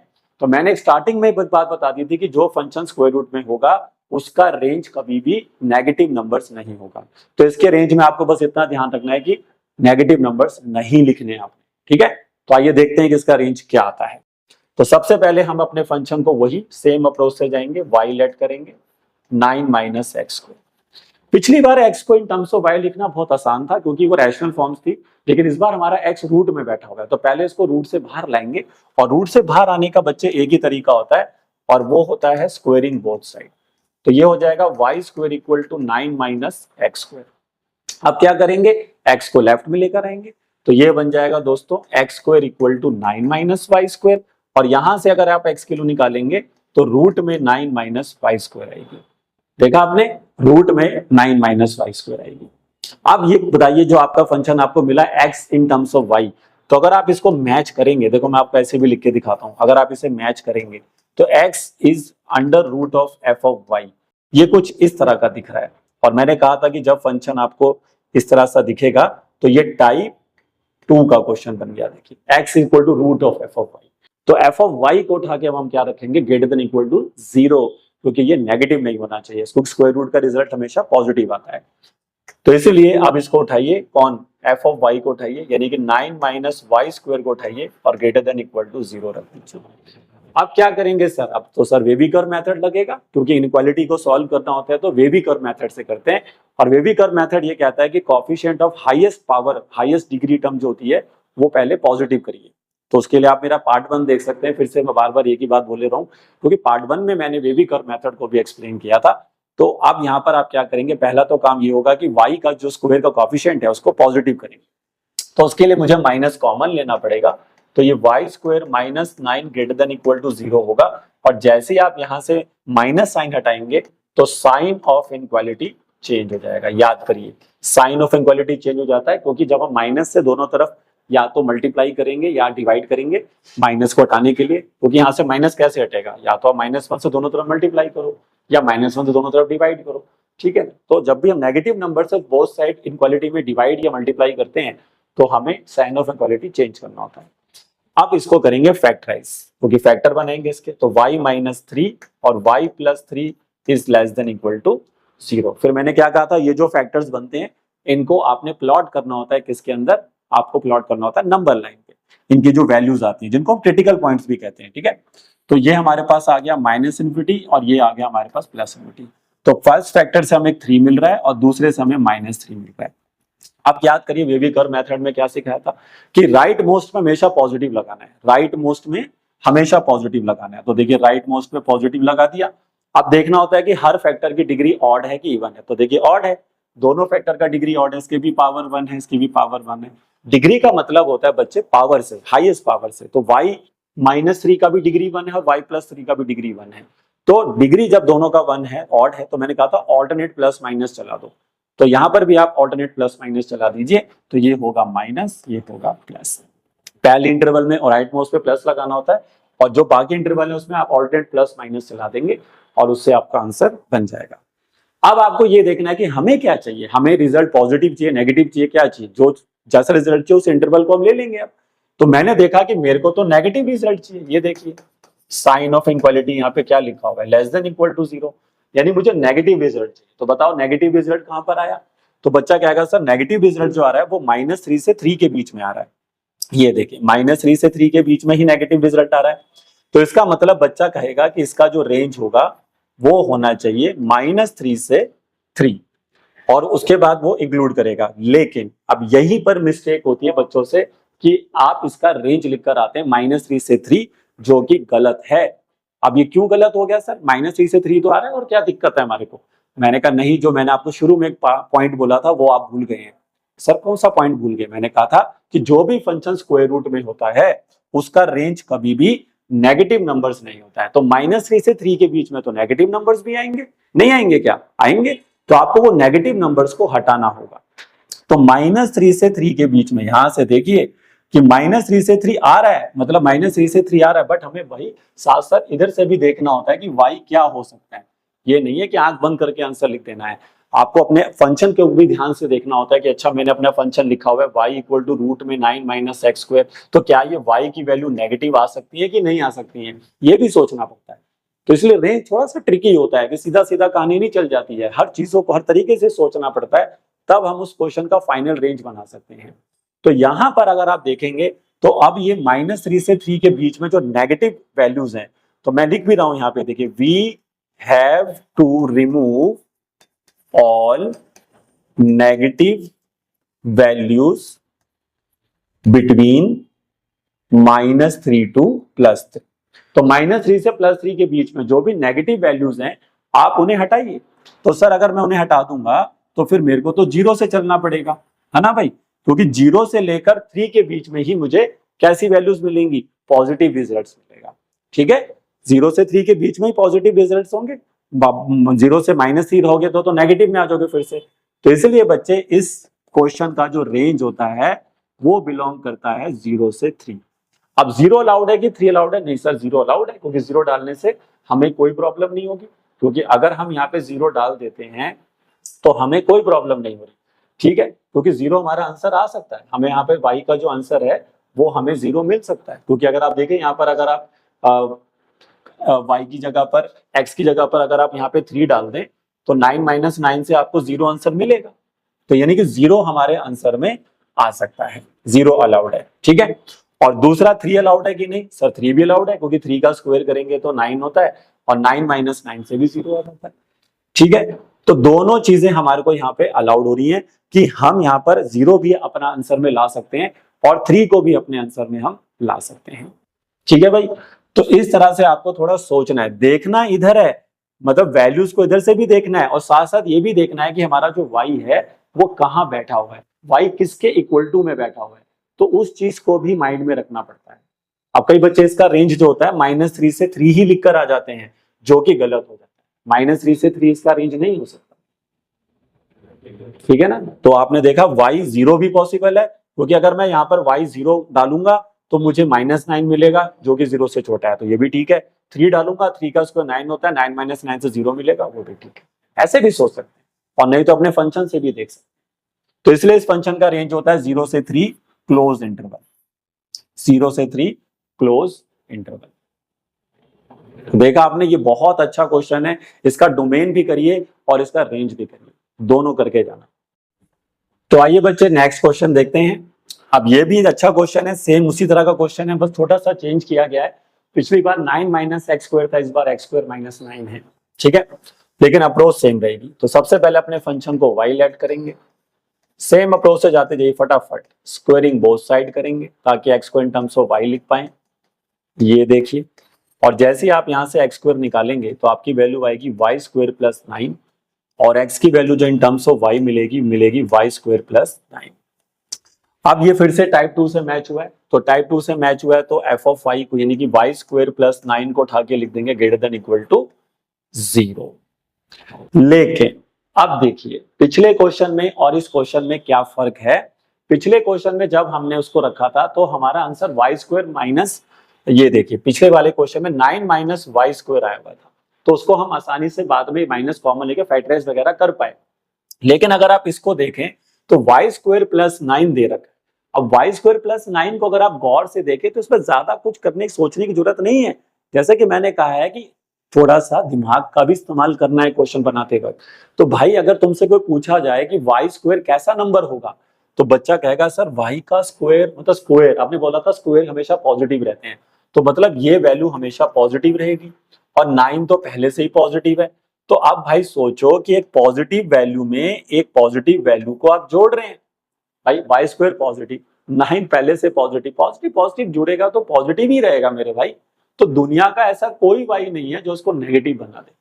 तो मैंने स्टार्टिंग में बात बता दी थी कि जो फंक्शन स्क्वायर रूट में होगा उसका रेंज कभी भी नेगेटिव नंबर्स नहीं होगा। तो इसके रेंज में आपको बस इतना ध्यान रखना है कि नेगेटिव नंबर्स नहीं लिखने हैं आपने। ठीक है, तो आइए देखते हैं कि इसका रेंज क्या आता है। तो सबसे पहले हम अपने फंक्शन को वही सेम अप्रोच से जाएंगे, y लेट करेंगे 9 माइनस एक्स को। पिछली बार x को इन टर्म्स ऑफ y लिखना बहुत आसान था क्योंकि वो रैशनल फॉर्म्स थी, लेकिन इस बार हमारा x रूट में बैठा हुआ है, तो पहले इसको रूट से बाहर लाएंगे। और रूट से बाहर आने का बच्चे एक ही तरीका होता है और वो होता है स्क्वेयरिंग बोथ साइड। तो ये हो जाएगा y square equal to 9 minus x square. अब क्या करेंगे, x को लेफ्ट में लेकर आएंगे, तो ये बन जाएगा दोस्तों x square equal to 9 minus y square. और यहां से अगर आप x किलो निकालेंगे तो रूट में 9 माइनस वाई स्क्वायर आएगी। देखा आपने, रूट में 9 माइनस वाई स्क्वायर आएगी। अब ये बताइए, जो आपका फंक्शन आपको मिला x in terms of y, तो अगर आप इसको मैच करेंगे, देखो मैं आपको ऐसे भी लिख के दिखाता हूं, अगर आप इसे मैच करेंगे तो x is under root of f of y, ये कुछ इस तरह का दिख रहा है। और मैंने कहा था कि जब फंक्शन आपको इस तरह सा दिखेगा तो ये टाइप 2 का क्वेश्चन बन गया। देखिए x equal to root of f of y, तो f ऑफ y को उठा के हम क्या रखेंगे, ग्रेटर देन इक्वल टू 0, क्योंकि ये नेगेटिव नहीं होना चाहिए, इसको स्क्वायर रूट का रिजल्ट हमेशा पॉजिटिव आता है। तो इसीलिए अब इसको उठाइए, कौन, f ऑफ y को उठाइए, यानी कि 9 माइनस वाई स्क्वायर को उठाइए और ग्रेटर देन इक्वल टू 0 रख दीजिए। अब क्या करेंगे सर, अब तो सर वेवी कर्व मेथड लगेगा, क्योंकि इनइक्वालिटी को सॉल्व करना होता है तो वेवी कर्व मेथड से करते हैं। और वेवी कर्व मेथड ये कहता है कि coefficient of highest power, highest degree term जो होती है वो पहले पॉजिटिव करिए। तो उसके लिए आप मेरा पार्ट 1 देख सकते हैं। फिर से मैं बार बार एक ही बात बोल रहा हूँ, क्योंकि पार्ट 1 में मैंने वेवी कर्व मेथड को भी एक्सप्लेन किया था। तो अब यहाँ पर आप क्या करेंगे, पहला तो काम ये होगा कि y का जो स्क्वायर का कोएफिशिएंट है उसको पॉजिटिव करेंगे। तो उसके लिए मुझे माइनस कॉमन लेना पड़ेगा, तो ये y square minus 9 greater than equal to 0 होगा। और जैसे ही आप यहाँ से माइनस साइन हटाएंगे तो साइन ऑफ इनइक्वालिटी चेंज हो जाएगा। याद करिए, साइन ऑफ इनइक्वालिटी चेंज हो जाता है क्योंकि जब हम माइनस से दोनों तरफ या तो मल्टीप्लाई करेंगे या डिवाइड करेंगे माइनस को हटाने के लिए, क्योंकि यहाँ से माइनस कैसे हटेगा, या तो आप -1 से दोनों तरफ मल्टीप्लाई करो या -1 से दोनों तरफ डिवाइड करो। ठीक है, तो जब भी हम नेगेटिव नंबर से बोथ साइड इनइक्वालिटी में डिवाइड या मल्टीप्लाई करते हैं तो हमें साइन ऑफ इनइक्वालिटी चेंज करना होता है। अब इसको करेंगे फैक्टराइज, क्योंकि फैक्टर बनाएंगे इसके, तो y माइनस 3 और y plus 3 is less than equal to 0। फिर मैंने क्या कहा था, ये जो फैक्टर्स बनते हैं इनको आपने प्लॉट करना होता है, किसके अंदर, आपको प्लॉट करना होता है नंबर लाइन पे, इनकी जो वैल्यूज आती हैं जिनको हम क्रिटिकल पॉइंट्स भी कहते हैं। ठीक है, तो ये हमारे पास आ गया माइनस इन्फिनिटी और ये आ गया हमारे पास प्लस इन्फिनिटी। तो फर्स्ट फैक्टर से हमें 3 मिल रहा है और दूसरे से हमें -3 मिल रहा है। आप याद करिए, वेवी कर्व मेथड में क्या सिखाया था कि राइट मोस्ट में हमेशा पॉजिटिव लगाना है, राइट मोस्ट में हमेशा पॉजिटिव लगाना है। तो देखिए राइट मोस्ट में पॉजिटिव लगा दिया। अब देखना होता है कि हर फैक्टर की डिग्री ऑड है कि इवन है। तो देखिए ऑड है, दोनों फैक्टर का डिग्री ऑड है, इसके भी पावर 1 है, इसकी भी पावर 1 है। डिग्री का मतलब होता है बच्चे पावर से, हाईएस्ट पावर से। तो y -3 का भी डिग्री 1 है और y प्लस 3 का भी डिग्री 1 है। तो डिग्री जब दोनों का 1 है, ऑड है, तो मैंने कहा था ऑल्टरनेट प्लस माइनस चला दो। तो यहां पर भी आप ऑल्टरनेट प्लस माइनस चला दीजिए, तो ये होगा माइनस, ये होगा प्लस। पहले इंटरवल में और राइट मोस्ट पे प्लस लगाना होता है, और जो बाकी इंटरवल है उसमें आप ऑल्टरनेट प्लस माइनस चला देंगे और उससे आपका आंसर बन जाएगा। अब आपको ये देखना है कि हमें क्या चाहिए, हमें रिजल्ट पॉजिटिव चाहिए, नेगेटिव चाहिए, क्या चाहिए, जो जैसा रिजल्ट चाहिए उस इंटरवल को हम ले लेंगे। अब तो मैंने देखा कि मेरे को तो नेगेटिव रिजल्ट चाहिए। ये देखिए साइन ऑफ इनइक्वालिटी यहाँ पे क्या लिखा हुआ है, लेस देन इक्वल टू 0, यानी मुझे नेगेटिव रिजल्ट चाहिए। तो बताओ नेगेटिव रिजल्ट कहां पर आया, तो बच्चा क्या कहेगा, सर नेगेटिव रिजल्ट जो आ रहा है वो -3 से 3 के बीच में आ रहा है। ये देखिए -3 से 3 के बीच में ही नेगेटिव रिजल्ट आ रहा है। तो इसका मतलब बच्चा कहेगा कि इसका जो रेंज होगा वो होना चाहिए -3 से 3। और उसके बाद वो इंक्लूड करेगा। लेकिन अब यहीं पर मिस्टेक होती है बच्चों से कि आप इसका रेंज लिखकर आते हैं -3 से 3, जो कि गलत है। अब ये क्यों गलत हो गया सर? -3 से 3 तो आ रहा है और क्या दिक्कत है हमारे को? मैंने कहा नहीं, जो मैंने आपको शुरू में एक पॉइंट बोला था वो आप भूल गए हैं। सर कौन सा पॉइंट भूल गए? मैंने कहा था कि जो भी फंक्शन स्क्वायर रूट में होता है उसका रेंज कभी भी नेगेटिव नंबर्स नहीं होता है। तो -3 से 3 के बीच में तो नेगेटिव नंबर्स भी आएंगे, नहीं आएंगे क्या? आएंगे। तो आपको वो नेगेटिव नंबर्स को हटाना होगा। तो -3 से 3 के बीच में यहां से देखिए कि -3 से 3 आ रहा है, मतलब -3 से 3 आ रहा है, बट हमें वही साथ साथ इधर से भी देखना होता है कि y क्या हो सकता है। ये नहीं है कि आंख बंद करके आंसर लिख देना है, आपको अपने फंक्शन के ऊपर भी ध्यान से देखना होता है कि अच्छा मैंने अपना फंक्शन लिखा हुआ है y इक्वल टू रूट में 9 - x², तो क्या ये y की वैल्यू नेगेटिव आ सकती है कि नहीं आ सकती है, ये भी सोचना पड़ता है। तो इसलिए रेंज थोड़ा सा ट्रिकी होता है कि सीधा सीधा कहानी नहीं चल जाती है, हर चीजों को हर तरीके से सोचना पड़ता है, तब हम उस क्वेश्चन का फाइनल रेंज बना सकते हैं। तो यहां पर अगर आप देखेंगे तो अब ये -3 से 3 के बीच में जो नेगेटिव वैल्यूज हैं, तो मैं लिख भी रहा हूं यहां पे, देखिए we have to remove all negative values between -3 to +3। तो -3 से +3 के बीच में जो भी नेगेटिव वैल्यूज हैं आप उन्हें हटाइए। तो सर अगर मैं उन्हें हटा दूंगा तो फिर मेरे को तो 0 से चलना पड़ेगा, है ना भाई, क्योंकि 0 से लेकर 3 के बीच में ही मुझे कैसी वैल्यूज मिलेंगी? पॉजिटिव रिजल्ट्स मिलेगा। ठीक है, 0 से 3 के बीच में ही पॉजिटिव रिजल्ट्स होंगे, 0 से -3 रहोगे तो नेगेटिव में आ जाओगे फिर से। तो इसलिए बच्चे इस क्वेश्चन का जो रेंज होता है वो बिलोंग करता है 0 से 3। अब 0 अलाउड है कि 3 अलाउड है? नहीं सर 0 अलाउड है, क्योंकि 0 डालने से हमें कोई प्रॉब्लम नहीं होगी, क्योंकि अगर हम यहाँ पे 0 डाल देते हैं तो हमें कोई प्रॉब्लम नहीं हो रही। ठीक है, क्योंकि 0 हमारा आंसर आ सकता है, हमें यहाँ पे y का जो आंसर है वो हमें 0 मिल सकता है, क्योंकि अगर आप देखें यहाँ पर अगर आप y की जगह पर x की जगह पर अगर आप यहाँ पे 3 डाल दें तो 9 - 9 से आपको 0 आंसर मिलेगा। तो यानी कि 0 हमारे आंसर में आ सकता है, 0 अलाउड है। ठीक है, और दूसरा 3 अलाउड है कि नहीं? सर 3 भी अलाउड है, क्योंकि 3 का स्क्वायर करेंगे तो 9 होता है और 9 - 9 से भी 0 आ जाता है। ठीक है, तो दोनों चीजें हमारे को यहाँ पे अलाउड हो रही हैं कि हम यहाँ पर 0 भी अपना आंसर में ला सकते हैं और 3 को भी अपने आंसर में हम ला सकते हैं। ठीक है भाई, तो इस तरह से आपको थोड़ा सोचना है, देखना इधर है, मतलब वैल्यूज को इधर से भी देखना है और साथ साथ ये भी देखना है कि हमारा जो y है वो कहाँ बैठा हुआ है, y किसके इक्वल टू में बैठा हुआ है, तो उस चीज को भी माइंड में रखना पड़ता है। अब कई बच्चे इसका रेंज जो होता है -3 से 3 ही लिखकर आ जाते हैं, जो कि गलत हो जाता है। -3 से 3 इसका रेंज नहीं हो सकता। ठीक है ना, तो आपने देखा y 0 भी पॉसिबल है, क्योंकि अगर मैं यहाँ पर y 0 डालूंगा तो मुझे -9 मिलेगा जो कि 0 से छोटा है, तो ये भी ठीक है। 3 डालूंगा, 3 का स्क्वायर 9 होता है, 9 - 9 से 0 मिलेगा, वो भी ठीक है। ऐसे भी सोच सकते हैं, और नहीं तो अपने फंक्शन से भी देख सकते हैं। तो इसलिए इस फंक्शन का रेंज होता है 0 से 3 क्लोज इंटरवल, 0 से 3 क्लोज इंटरवल। देखा आपने, ये बहुत अच्छा क्वेश्चन है, इसका डोमेन भी करिए और इसका रेंज भी करिए, दोनों करके जाना। तो आइए बच्चे नेक्स्ट क्वेश्चन देखते हैं। अब ये भी अच्छा क्वेश्चन है, सेम उसी तरह का क्वेश्चन है, बस थोड़ा सा चेंज किया गया है। पिछली बार 9 - x² था, इस बार x² - 9 है। ठीक है, लेकिन अप्रोच सेम रहेगी। तो सबसे पहले अपने फंक्शन को y लेट करेंगे, सेम अप्रोच से जाते जाइए, फटाफट स्क्वायरिंग बोथ साइड करेंगे ताकि x को इन टर्म्स ऑफ y लिख पाए। ये देखिए, और जैसे ही आप यहां से x² निकालेंगे तो आपकी वैल्यू आएगी y² + 9, और x की वैल्यू जो इन टर्म्स ऑफ y मिलेगी y² + 9। अब ये फिर से टाइप 2 से मैच हुआ है, तो टाइप 2 से मैच हुआ है तो f ऑफ y को यानी कि y² + 9 को उठा के लिख देंगे > 0। लेकिन अब देखिए पिछले क्वेश्चन में और इस क्वेश्चन में क्या फर्क है। पिछले क्वेश्चन में जब हमने उसको रखा था तो हमारा आंसर y² ये देखिए पिछले वाले क्वेश्चन में 9 - y² आया हुआ था, तो उसको हम आसानी से बाद में माइनस कॉमन लेके फैक्टराइज वगैरह कर पाए। लेकिन अगर आप इसको देखें तो y² + 9 दे रखा है। अब y² + 9 को अगर आप गौर से देखें तो इसमें ज्यादा कुछ करने सोचने की जरूरत नहीं है। जैसे कि मैंने कहा है कि थोड़ा सा दिमाग का भी इस्तेमाल करना है क्वेश्चन बनाते वक्त। तो भाई अगर तुमसे कोई पूछा जाए कि y² कैसा नंबर होगा, तो बच्चा कहेगा सर y का स्क्वायर, मतलब स्क्वायर, आपने बोला था स्क्वायर हमेशा पॉजिटिव रहते हैं, तो मतलब ये वैल्यू हमेशा पॉजिटिव रहेगी, और 9 तो पहले से ही पॉजिटिव है, तो अब भाई सोचो कि एक पॉजिटिव वैल्यू में एक पॉजिटिव वैल्यू को आप जोड़ रहे हैं भाई, वाई स्क्वायर पॉजिटिव, 9 पहले से पॉजिटिव, पॉजिटिव पॉजिटिव जुड़ेगा तो पॉजिटिव ही रहेगा मेरे भाई। तो दुनिया का ऐसा कोई वाई नहीं है जो उसको नेगेटिव बना दे।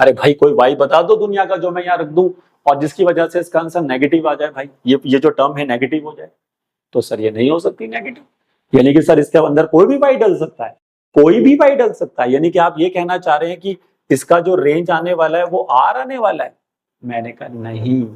अरे भाई कोई वाई बता दो दुनिया का जो मैं यहाँ रख दूं और जिसकी वजह से इसका आंसर नेगेटिव आ जाए भाई, ये जो टर्म है नेगेटिव हो जाए। तो सर ये नहीं हो सकती नेगेटिव, यानी कि सर इसके अंदर कोई भी वाई डल सकता है, कोई भी वाई डल सकता है, यानी कि आप ये कहना चाह रहे हैं कि इसका जो रेंज आने वाला है वो आर आने वाला है। मैंने कहा नहीं,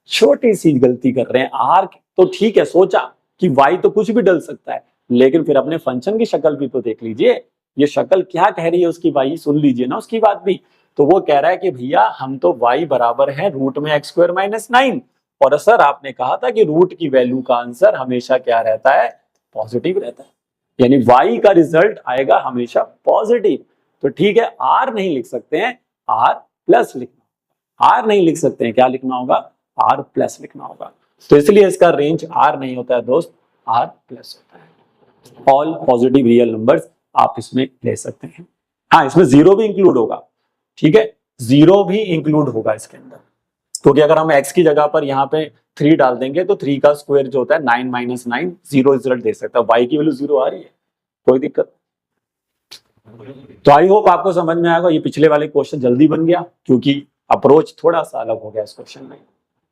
छोटी सी गलती कर रहे हैं। आर तो ठीक है, सोचा कि वाई तो कुछ भी डल सकता है, लेकिन फिर अपने फंक्शन की शक्ल भी तो देख लीजिए, ये शक्ल क्या कह रही है उसकी, भाई सुन लीजिए ना उसकी बात भी। तो वो कह रहा है कि भैया हम तो y बराबर है रूट में एक्स स्क्वायर माइनस 9, और सर आपने कहा था कि रूट की वैल्यू का आंसर हमेशा क्या रहता है, पॉजिटिव रहता है, यानी y का रिजल्ट आएगा हमेशा पॉजिटिव। तो ठीक है, r नहीं लिख सकते हैं, r प्लस लिखना, r नहीं लिख सकते हैं, क्या लिखना होगा, r प्लस लिखना होगा। तो इसलिए इसका रेंज r नहीं होता है दोस्त, r प्लस होता है। ऑल पॉजिटिव रियल नंबर्स आप इसमें ले सकते हैं। हाँ, इसमें जीरो भी इंक्लूड होगा, ठीक है, जीरो भी इंक्लूड होगा इसके अंदर, क्योंकि अगर हम x की जगह पर यहाँ पे 3 डाल देंगे तो 3 का स्क्वायर जो होता है 9 माइनस 9 जीरो रिजल्ट दे सकता है। y की वैल्यू जीरो आ रही है, कोई दिक्कत। तो आई होप आपको समझ में आएगा। ये पिछले वाले क्वेश्चन जल्दी बन गया क्योंकि अप्रोच थोड़ा सा अलग हो गया इस क्वेश्चन में,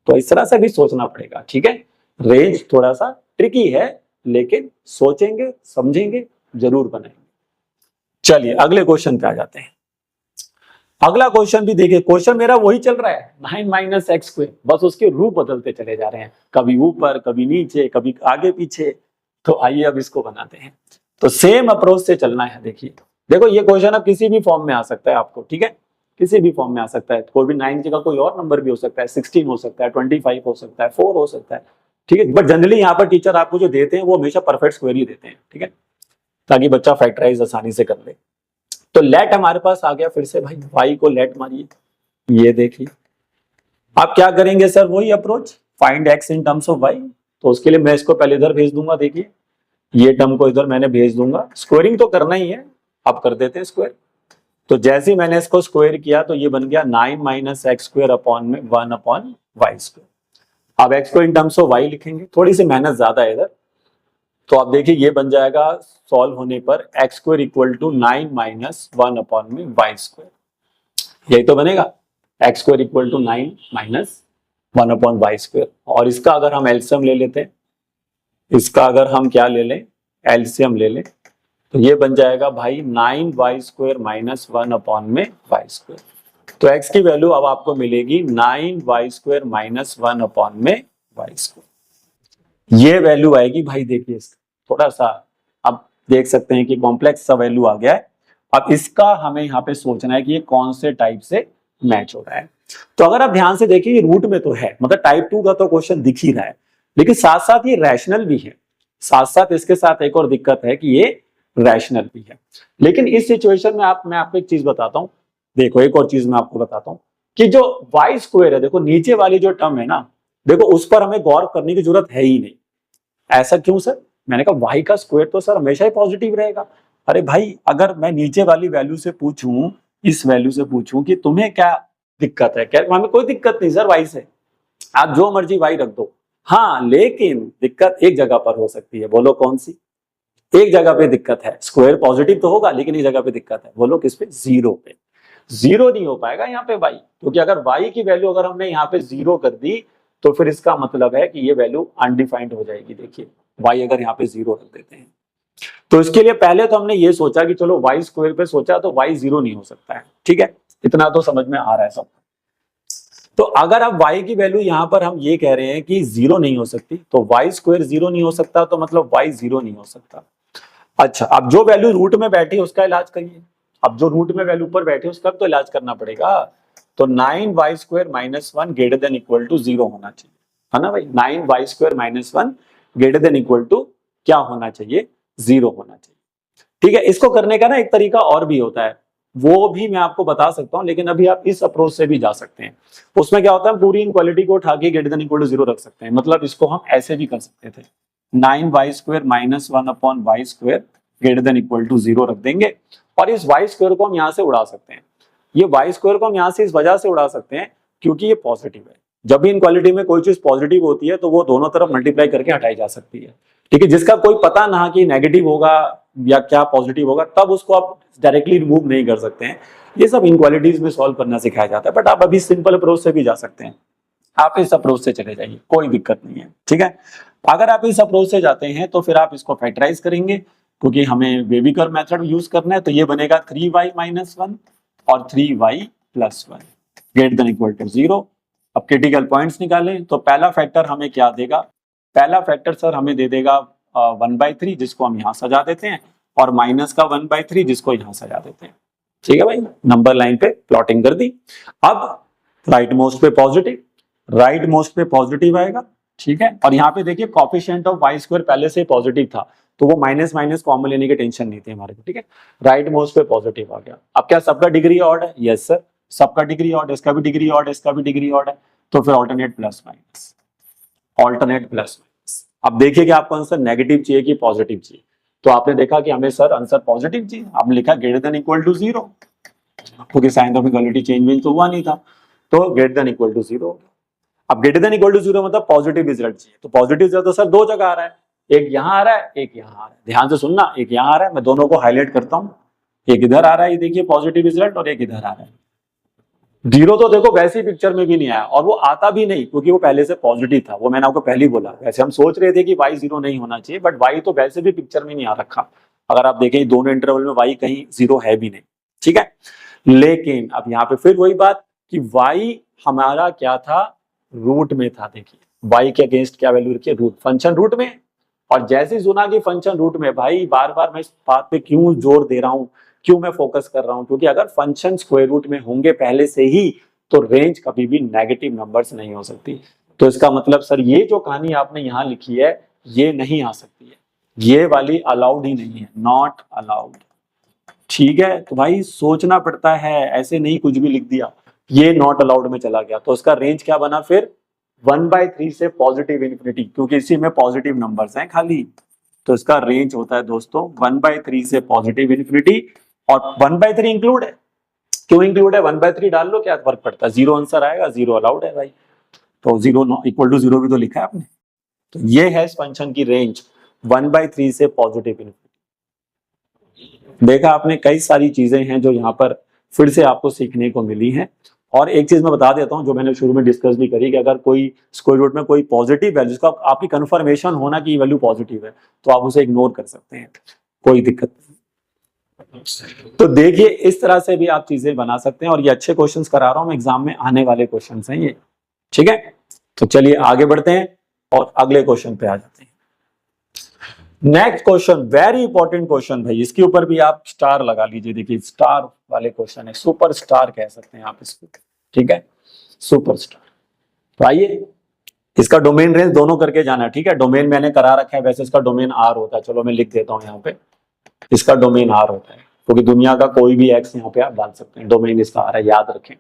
तो इस तरह से भी सोचना पड़ेगा, ठीक है। रेंज थोड़ा सा ट्रिकी है, लेकिन सोचेंगे समझेंगे जरूर बनाएंगे। चलिए अगले क्वेश्चन पे आ जाते हैं। अगला क्वेश्चन भी देखिए, क्वेश्चन मेरा वही चल रहा है 9 माइनस एक्स स्क्वायर, बस उसके रूप बदलते चले जा रहे हैं, कभी ऊपर कभी नीचे कभी आगे पीछे। तो आइए अब इसको बनाते हैं। तो सेम अप्रोच से चलना है। देखिए देखो ये क्वेश्चन अब किसी भी फॉर्म में आ सकता है आपको, ठीक है, किसी भी फॉर्म में आ सकता है। कोई भी 9 जगह कोई और नंबर भी हो सकता है, 16 हो सकता है, 25 हो सकता है, 4 हो सकता है, ठीक है। बट जनरली यहाँ पर टीचर आपको जो देते हैं वो हमेशा परफेक्ट स्क्वायर ही देते हैं, ठीक है, ताकि बच्चा फैक्टराइज आसानी से कर ले। तो लेट हमारे पास आ गया फिर से भाई, वाई को लेट मारिए, ये देखिए। आप क्या करेंगे सर, वही approach, find x in terms of y. तो उसके लिए मैं इसको पहले इधर भेज दूंगा, देखिए ये टर्म को इधर मैंने भेज दूंगा, स्क्वायरिंग तो करना ही है, अब कर देते हैं स्क्वायर। तो जैसे ही मैंने इसको स्क्वायर किया तो ये बन गया 9 माइनस एक्स स्क्वायर अपॉन में 1 अपॉन वाई स्क्वायर। अब एक्स को इन टर्म्स ऑफ वाई लिखेंगे, थोड़ी सी मेहनत ज्यादा है इधर। तो आप देखिए ये बन जाएगा सॉल्व होने पर x square equal to 9 minus 1 upon में वाई स्क्वायर, यही तो बनेगा, x square equal to 9 minus 1 upon y square. और इसका अगर हम एलसीएम ले लेते हैं, इसका अगर हम क्या ले लें, एलसीएम ले लें, तो ये बन जाएगा भाई 9 वाई स्क्वायर माइनस 1 अपॉन में वाई स्क्वायर। तो एक्स की वैल्यू अब आपको मिलेगी 9 वाई स्क्वायर माइनस 1 अपॉन में वाई स्क्वायर, ये वैल्यू आएगी भाई। देखिए थोड़ा सा अब देख सकते हैं कि कॉम्प्लेक्स सा वैल्यू आ गया है। अब इसका हमें यहाँ पे सोचना है कि ये कौन से टाइप से मैच हो रहा है। तो अगर आप ध्यान से देखिए ये रूट में तो है, मतलब टाइप 2 का तो क्वेश्चन दिख ही रहा है, लेकिन साथ साथ ये रैशनल भी है। साथ साथ इसके साथ एक और दिक्कत है कि ये रैशनल भी है। लेकिन इस सिचुएशन में मैं आपको एक चीज बताता हूं, देखो एक और चीज मैं आपको बताता हूं कि जो वाई स्क्वायर है, देखो नीचे वाली जो टर्म है ना, देखो उस पर हमें गौर करने की जरूरत है ही नहीं। ऐसा क्यों सर, मैंने कहा वाई का स्क्वायर तो सर हमेशा ही पॉजिटिव रहेगा। अरे भाई अगर मैं नीचे वाली वैल्यू से पूछूं, इस वैल्यू से पूछूं कि तुम्हें क्या दिक्कत है, क्या हमें कोई दिक्कत नहीं सर वाई से, आप जो मर्जी वाई रख दो। हाँ लेकिन दिक्कत एक जगह पर हो सकती है, बोलो कौन सी, एक जगह पे दिक्कत है, स्क्वायर पॉजिटिव तो होगा लेकिन एक जगह पे दिक्कत है, बोलो किस पे, जीरो पे। जीरो नहीं हो पाएगा यहाँ पे वाई, क्योंकि अगर वाई की वैल्यू अगर हमने यहाँ पे जीरो कर दी तो फिर इसका मतलब है कि ये वैल्यू अनडिफाइंड हो जाएगी। देखिए वाई अगर यहाँ पे जीरो रख देते हैं, तो इसके लिए पहले तो हमने ये सोचा कि चलो वाई स्क्वायर पे सोचा तो वाई जीरो नहीं हो सकता है, ठीक है, इतना तो समझ में आ रहा है सब। तो अगर अब y की वैल्यू यहाँ पर हम ये कह रहे हैं कि जीरो नहीं हो सकती, तो वाई स्क्वायर जीरो नहीं हो सकता, तो मतलब y जीरो नहीं हो सकता। अच्छा अब जो वैल्यू रूट में बैठी उसका इलाज करिए, अब जो रूट में वैल्यू ऊपर बैठी उसका तो इलाज करना पड़ेगा। तो 9 y square minus 1 greater than equal to zero होना चाहिए, है ना भाई। 9 y square minus 1 greater than equal to क्या होना चाहिए, जीरो होना चाहिए, ठीक है। इसको करने का ना एक तरीका और भी होता है, वो भी मैं आपको बता सकता हूं, लेकिन अभी आप इस अप्रोच से भी जा सकते हैं। उसमें क्या होता है, पूरी इनक्वालिटी को उठा के greater than equal to zero रख सकते हैं, मतलब इसको हम ऐसे भी कर सकते थे, 9 y square minus 1 upon y square greater than equal to zero रख देंगे, और इस वाई स्क्वायर को हम यहाँ से उड़ा सकते हैं। ये वाई स्क्वायर को हम यहाँ से इस वजह से उड़ा सकते हैं क्योंकि ये पॉजिटिव है। जब भी इनक्वालिटी में कोई चीज पॉजिटिव होती है तो वो दोनों तरफ मल्टीप्लाई करके हटाई जा सकती है, ठीक है। जिसका कोई पता ना कि नेगेटिव होगा या क्या पॉजिटिव होगा, तब उसको आप डायरेक्टली रिमूव नहीं कर सकते हैं। ये सब इनक्वालिटीज में सॉल्व करना सिखाया जाता है, बट आप अभी सिंपल अप्रोच से भी जा सकते हैं। आप इस अप्रोच से चले जाइए, कोई दिक्कत नहीं है, ठीक है। अगर आप इस अप्रोच से जाते हैं तो फिर आप इसको फैक्टराइज करेंगे, क्योंकि हमें वेवी कर्व मेथड यूज करना है। तो ये बनेगा 3y - 1 और 3y + 1 greater than equal to 0। अब क्रिटिकल पॉइंट्स निकालें तो पहला फैक्टर हमें क्या देगा? पहला फैक्टर सर हमें दे देगा 1/3, जिसको हम यहाँ सजा देते हैं, और माइनस का 1/3 जिसको यहाँ सजा देते हैं, ठीक है भाई। नंबर लाइन पे प्लॉटिंग कर दी। अब राइट मोस्ट पे पॉजिटिव, राइट मोस्ट पे पॉजिटिव आएगा, ठीक है। और यहाँ पे देखिए कोफिशिएंट ऑफ वाई स्क्वायर पहले से पॉजिटिव था, तो वो माइनस माइनस कॉमन लेने की टेंशन नहीं थी हमारे को, ठीक है। राइट मोस्ट पे पॉजिटिव आ गया। अब क्या सबका डिग्री ऑड है? यस सर, सबका डिग्री ऑड, इसका भी डिग्री ऑड है, इसका भी डिग्री ऑड है, तो फिर alternate plus minus, alternate plus minus. अब देखिए कि आपको आंसर नेगेटिव चाहिए कि पॉजिटिव चाहिए। तो आपने देखा कि हमें सर आंसर पॉजिटिव चाहिए, आपने लिखा ग्रेटर देन इक्वल टू 0, क्योंकि साइन ऑफ इक्वालिटी चेंज तो हुआ नहीं था, तो ग्रेटर देन इक्वल टू 0। अब ग्रेटर देन इक्वल टू 0 मतलब पॉजिटिव रिजल्ट चाहिए। तो पॉजिटिव रिजल्ट तो सर दो जगह आ रहा है, एक यहाँ आ रहा है, एक यहाँ आ रहा है। ध्यान से सुनना, एक यहाँ आ रहा है, मैं दोनों को हाईलाइट करता हूँ, एक इधर आ रहा है, ये देखिए पॉजिटिव रिजल्ट, और एक इधर आ रहा है। 0 तो देखो वैसे ही पिक्चर में भी नहीं आया, और वो आता भी नहीं क्योंकि वो पहले से पॉजिटिव था। वो मैंने आपको पहले ही बोला। वैसे हम सोच रहे थे कि y 0 नहीं होना चाहिए, बट y तो वैसे भी पिक्चर में नहीं आ रखा। अगर आप देखें दोनों इंटरवल में y कहीं 0 है भी नहीं, ठीक है। लेकिन अब यहाँ पे फिर वही बात कि y हमारा क्या था? रूट में था। देखिए y के अगेंस्ट क्या वैल्यू रखी है? रूट, फंक्शन रूट में। और जैसे ही सुना कि फंक्शन रूट में, भाई बार बार मैं इस बात पे क्यों जोर दे रहा हूं, क्यों मैं फोकस कर रहा हूं? क्योंकि अगर फंक्शन स्क्वायर रूट में होंगे पहले से ही, तो रेंज कभी भी नेगेटिव नंबर्स नहीं हो सकती। तो इसका मतलब सर ये जो कहानी आपने यहाँ लिखी है ये नहीं आ सकती है, ये वाली अलाउड ही नहीं है, नॉट अलाउड, ठीक है। तो भाई सोचना पड़ता है, ऐसे नहीं कुछ भी लिख दिया। ये नॉट अलाउड में चला गया, तो उसका रेंज क्या बना फिर? 1/3 से पॉजिटिव इन्फिनिटी, क्योंकि इसी में पॉजिटिव नंबर्स हैं खाली। तो इसका रेंज होता है दोस्तों 1/3 से पॉजिटिव इन्फिनिटी, और 1/3 इंक्लूड है। क्यों इंक्लूड है? 1/3 डाल लो, क्या फर्क पड़ता है? 0 आंसर आएगा, 0 अलाउड है भाई। तो 0 इक्वल टू 0 भी तो लिखा है आपने। तो ये है इस फंक्शन की रेंज 1/3 से पॉजिटिव इन्फिनिटी। देखा आपने, कई सारी चीजें हैं जो यहाँ पर फिर से आपको सीखने को मिली हैं। और एक चीज मैं बता देता हूं जो मैंने शुरू में डिस्कस भी करी, कि अगर कोई स्क्वायर रूट में कोई पॉजिटिव वैल्यू, जिसका आपकी कंफर्मेशन होना कि वैल्यू पॉजिटिव है, तो आप उसे इग्नोर कर सकते हैं, कोई दिक्कत नहीं। तो देखिए इस तरह से भी आप चीजें बना सकते हैं, और ये अच्छे क्वेश्चंस करा रहा हूं एग्जाम में आने वाले क्वेश्चंस हैं ये, ठीक है। तो चलिए आगे बढ़ते हैं और अगले क्वेश्चन पे आ जाते हैं। Next question very important question भाई, इसके ऊपर भी आप स्टार लगा लीजिए। देखिए स्टार वाले क्वेश्चन है, सुपर स्टार कह सकते हैं आप इसको, ठीक है, सुपर स्टार। तो आइए, इसका डोमेन रेंज दोनों करके जाना है, ठीक है। डोमेन मैंने करा रखा है, वैसे इसका डोमेन आर होता है, चलो मैं लिख देता हूं यहाँ पे, इसका डोमेन आर होता है, क्योंकि दुनिया का कोई भी एक्स यहाँ पे आप डाल सकते हैं, डोमेन इसका आर है, याद रखें।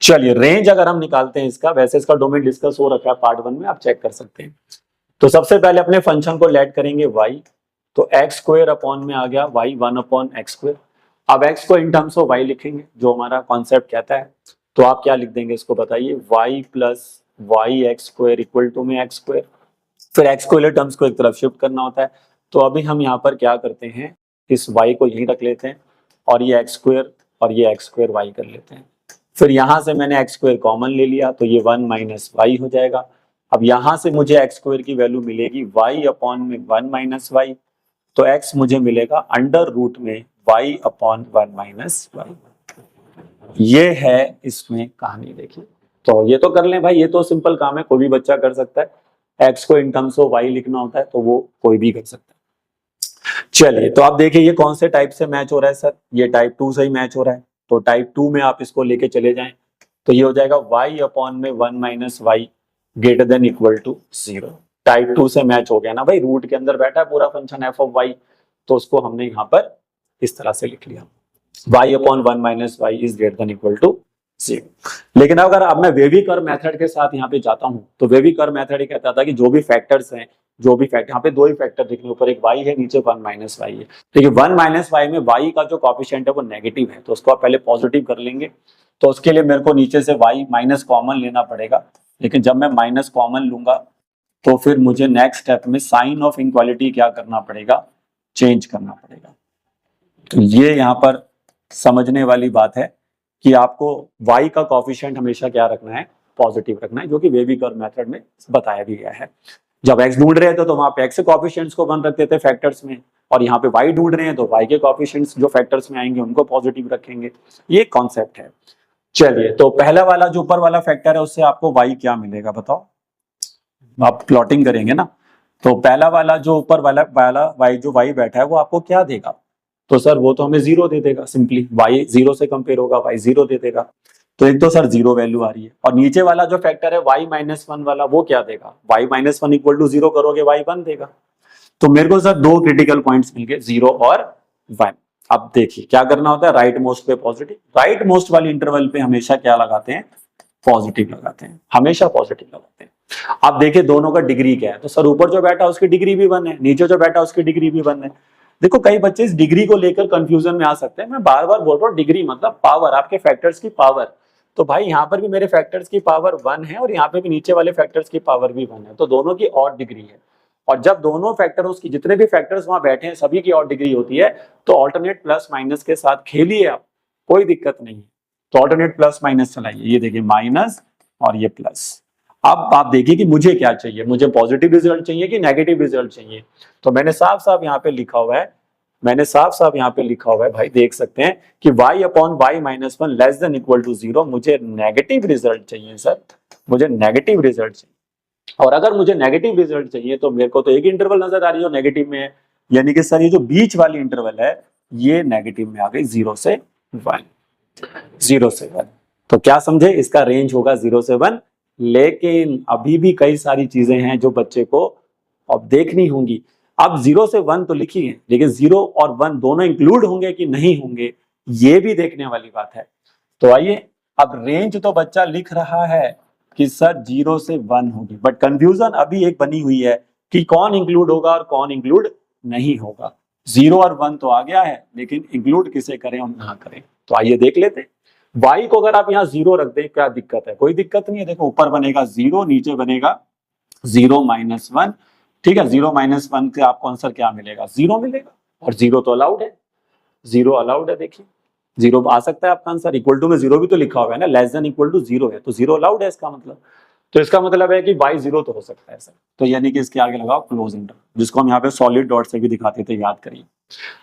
चलिए रेंज अगर हम निकालते हैं इसका, वैसे इसका डोमेन डिस्कस हो रखा है पार्ट 1 में, आप चेक कर सकते हैं। तो सबसे पहले अपने फंक्शन को लेट करेंगे y, तो x स्क्वायर अपॉन में आ गया y 1/x²। अब x को इन टर्म्स ऑफ y लिखेंगे, जो हमारा कॉन्सेप्ट कहता है। तो आप क्या लिख देंगे इसको बताइए? y + yx² इक्वल टू में x²। फिर x को ले टर्म्स को एक तरफ शिफ्ट करना होता है। तो अभी हम यहाँ पर क्या करते हैं, इस y को यहीं रख लेते हैं, और ये x² और ये x² y कर लेते हैं। फिर यहाँ से मैंने x² कॉमन ले लिया, तो ये 1 - y हो जाएगा। अब यहां से मुझे x² की वैल्यू मिलेगी y अपॉन में 1 - y, तो x मुझे मिलेगा अंडर रूट में y अपॉन 1 - y। ये है इसमें कहानी। देखिए तो ये तो कर लें भाई, ये तो सिंपल काम है, कोई भी बच्चा कर सकता है। x को इन टर्म्स ऑफ y लिखना होता है, तो वो कोई भी कर सकता है। चलिए तो आप देखिए ये कौन से टाइप से मैच हो रहा है सर? ये टाइप 2 से ही मैच हो रहा है। तो टाइप 2 में आप इसको लेके चले जाएं, तो ये हो जाएगा y अपॉन में 1 - y greater than equal to 0। Type 2 से मैच हो गया ना भाई, रूट के अंदर बैठा है पूरा फंक्शन f ऑफ y, तो उसको हमने यहाँ पर इस तरह से लिख लिया, y upon 1 - y is greater than equal to 0। लेकिन अगर अब मैं वेवी कर्व मेथड के साथ यहाँ पे जाता हूँ, तो वेवी कर्व मेथड ये कहता था कि जो भी फैक्टर्स हैं जो भी फैक्टर, यहाँ पे दो ही फैक्टर दिखने, ऊपर एक y है, नीचे 1 माइनस वाई है। देखिए 1 माइनस वाई में y का जो कॉफिशिएंट है वो नेगेटिव है, तो उसको आप पहले पॉजिटिव कर लेंगे। तो उसके लिए मेरे को नीचे से y माइनस कॉमन लेना पड़ेगा, लेकिन जब मैं माइनस कॉमन लूंगा तो फिर मुझे नेक्स्ट स्टेप में साइन ऑफ इनक्वालिटी क्या करना पड़ेगा, चेंज करना पड़ेगा। तो ये यहाँ पर समझने वाली बात है कि आपको y का कॉफिशिएंट हमेशा क्या रखना है, पॉजिटिव रखना है, जो कि वेवी कर्व मेथड में बताया भी गया है। जब x ढूंढ रहे थे तो वहां पे x के कॉफिशिएंट्स को 1 रखते थे फैक्टर्स में, और यहाँ पे y ढूंढ रहे हैं तो y के कॉफिशिएंट्स जो फैक्टर्स में आएंगे उनको पॉजिटिव रखेंगे। ये कॉन्सेप्ट है। चलिए, तो पहला वाला जो ऊपर वाला फैक्टर है उससे आपको y क्या मिलेगा बताओ, आप प्लॉटिंग करेंगे ना। तो पहला वाला जो ऊपर वाला y जो y बैठा है वो आपको क्या देगा, तो सर वो तो हमें 0 दे देगा, सिंपली y 0 से कंपेयर होगा, y 0 दे देगा। तो एक तो सर 0 वैल्यू आ रही है, और नीचे वाला जो फैक्टर है y माइनस 1 वाला वो क्या देगा, y माइनस 1 इक्वल टू 0 करोगे y 1 देगा। तो मेरे को सर दो क्रिटिकल पॉइंट्स मिल गए, 0 और 1। अब देखिए क्या करना होता है, राइट मोस्ट पे पॉजिटिव, राइट मोस्ट वाली इंटरवल पे हमेशा क्या लगाते हैं, पॉजिटिव लगाते हैं, हमेशा पॉजिटिव लगाते हैं। अब देखिए दोनों का डिग्री क्या है, तो सर ऊपर जो बैठा उसकी डिग्री भी 1 है, नीचे जो बैठा उसकी डिग्री भी 1 है। देखो कई बच्चे इस डिग्री को लेकर कंफ्यूजन में आ सकते हैं, मैं बार बार बोल रहा हूँ डिग्री मतलब पावर, आपके फैक्टर्स की पावर। तो भाई यहाँ पर भी मेरे फैक्टर्स की पावर 1 है और यहाँ पे भी नीचे वाले फैक्टर्स की पावर भी 1 है, तो दोनों की ऑड डिग्री है। और जब दोनों फैक्टर्स की जितने भी फैक्टर्स वहां बैठे हैं सभी की ऑड डिग्री होती है, तो ऑल्टरनेट प्लस माइनस के साथ खेलिए आप, कोई दिक्कत नहीं है। तो ऑल्टरनेट प्लस माइनस चलाइए, ये देखिए माइनस और ये प्लस। अब आप देखिए कि मुझे क्या चाहिए, मुझे पॉजिटिव रिजल्ट चाहिए कि नेगेटिव रिजल्ट चाहिए। तो मैंने साफ साफ यहाँ पे लिखा हुआ है, भाई देख सकते हैं कि y upon y minus 1 less than equal to 0, मुझे नेगेटिव रिजल्ट चाहिए सर, मुझे नेगेटिव रिजल्ट चाहिए। और अगर मुझे नेगेटिव रिजल्ट चाहिए तो मेरे को तो एक इंटरवल नजर आ रही है जो नेगेटिव में है, यानी कि सर ये जो बीच वाली इंटरवल है ये नेगेटिव में आ गई, 0 से 1, 0 से 1। तो क्या समझे, इसका रेंज होगा 0 से 1। लेकिन अभी भी कई सारी चीजें हैं जो बच्चे को अब देखनी होंगी। अब 0 से 1 तो लिखी है, लेकिन 0 और 1 दोनों इंक्लूड होंगे कि नहीं होंगे, ये भी देखने वाली बात है। तो आइए, अब रेंज तो बच्चा लिख रहा है कि सर 0 से 1 होगी, बट कंफ्यूजन अभी एक बनी हुई है कि कौन इंक्लूड होगा और कौन इंक्लूड नहीं होगा। 0 और 1 तो आ गया है, लेकिन इंक्लूड किसे करें और ना करें, तो आइए देख लेते हैं। y को अगर आप यहाँ 0 रख दें क्या दिक्कत है, कोई दिक्कत नहीं है। देखो ऊपर बनेगा 0, नीचे बनेगा 0 माइनस 1, ठीक है। 0 माइनस 1 से आपको आंसर क्या मिलेगा, 0 मिलेगा, और 0 तो अलाउड है, 0 अलाउड है। देखिए 0 आ सकता है आपका आंसर, इक्वल टू में 0 भी तो लिखा हुआ है ना, लेस देन इक्वल टू 0 है, तो 0 अलाउड है इसका मतलब। तो इसका मतलब है कि y 0 तो हो सकता है सर, तो यानी कि इसके आगे लगाओ क्लोज इंटरवल, जिसको हम यहाँ पे सॉलिड डॉट से भी दिखाते थे, याद करिए।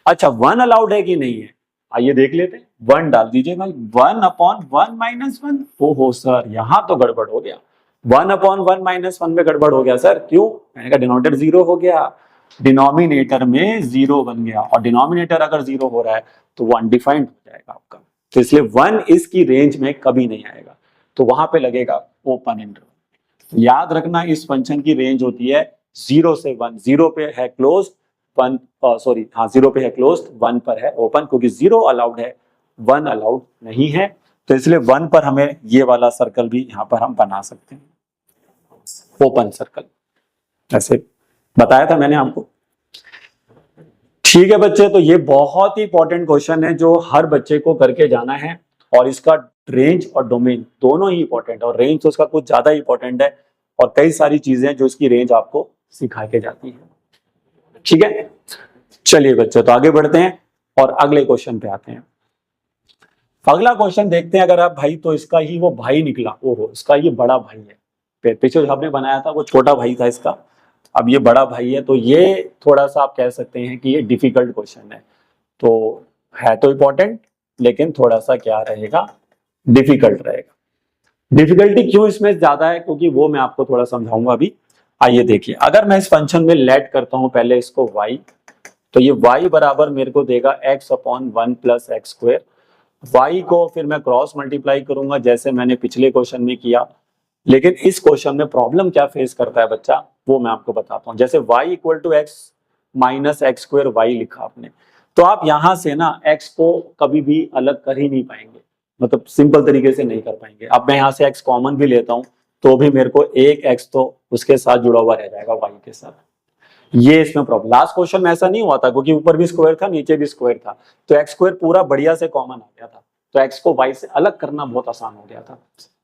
अच्छा 1 अलाउड है कि नहीं है, आइए देख लेते हैं। 1 डाल दीजिए भाई, 1 अपॉन 1 माइनस 1। ओहो सर यहाँ तो गड़बड़ हो गया, 1 अपॉन 1 माइनस 1 में गड़बड़ हो गया सर, क्यों, मैंने कहा डिनोमिनेटर 0 हो गया, डिनोमिनेटर में 0 बन गया, और डिनोमिनेटर अगर 0 हो रहा है तो वो अनडिफाइंड हो जाएगा आपका, तो इसलिए 1 इसकी रेंज में कभी नहीं आएगा, तो वहां पे लगेगा ओपन इंटरवल। याद रखना इस फंक्शन की रेंज होती है 0 से 1, 0 पे है क्लोज, 1 सॉरी हाँ 0 पे है क्लोज, 1 पर है ओपन, क्योंकि 0 अलाउड है 1 अलाउड नहीं है, तो इसलिए 1 पर हमें ये वाला सर्कल भी यहाँ पर हम बना सकते हैं, ओपन सर्कल, ऐसे बताया था मैंने आपको। ठीक है बच्चे, तो ये बहुत ही इंपॉर्टेंट क्वेश्चन है जो हर बच्चे को करके जाना है, और इसका रेंज और डोमेन दोनों ही इंपॉर्टेंट है, और रेंज तो उसका कुछ ज्यादा इंपॉर्टेंट है, और कई सारी चीजें जो इसकी रेंज आपको सिखा के जाती है। ठीक है, चलिए बच्चे तो आगे बढ़ते हैं और अगले क्वेश्चन पे आते हैं। अगला क्वेश्चन देखते हैं अगर आप भाई, तो इसका ही वो भाई निकला, ओहो इसका ये बड़ा भाई है, पीछे जो आपने बनाया था वो छोटा भाई था इसका, अब ये बड़ा भाई है, तो ये थोड़ा सा आप कह सकते हैं कि ये डिफिकल्ट क्वेश्चन है, तो है तो इंपॉर्टेंट लेकिन थोड़ा सा क्या रहेगा, डिफिकल्ट रहेगा। डिफिकल्टी क्यों इसमें ज्यादा है, क्योंकि वो मैं आपको थोड़ा समझाऊंगा अभी। आइए देखिए, अगर मैं इस फंक्शन में लेट करता हूं पहले इसको y, तो ये y बराबर मेरे को देगा x upon 1 plus x square. y को फिर मैं क्रॉस मल्टीप्लाई करूंगा जैसे मैंने पिछले क्वेश्चन में किया, लेकिन इस क्वेश्चन में प्रॉब्लम क्या फेस करता है बच्चा, वो मैं आपको बताता हूँ। जैसे y equal to x minus x square y लिखा आपने, तो आप यहां से ना x को कभी भी अलग कर ही नहीं पाएंगे, मतलब सिंपल तरीके से नहीं कर पाएंगे। अब मैं यहाँ से x कॉमन भी लेता हूँ तो भी मेरे को एक x तो उसके साथ जुड़ा हुआ रह जाएगा y के साथ, ये इसमें प्रॉब्लम, लास्ट क्वेश्चन में ऐसा नहीं हुआ था क्योंकि ऊपर भी स्क्वायर था नीचे भी स्क्वायर था, तो एक्स स्क्वायर पूरा बढ़िया से कॉमन आ गया था, तो एक्स को वाई से अलग करना बहुत आसान हो गया था।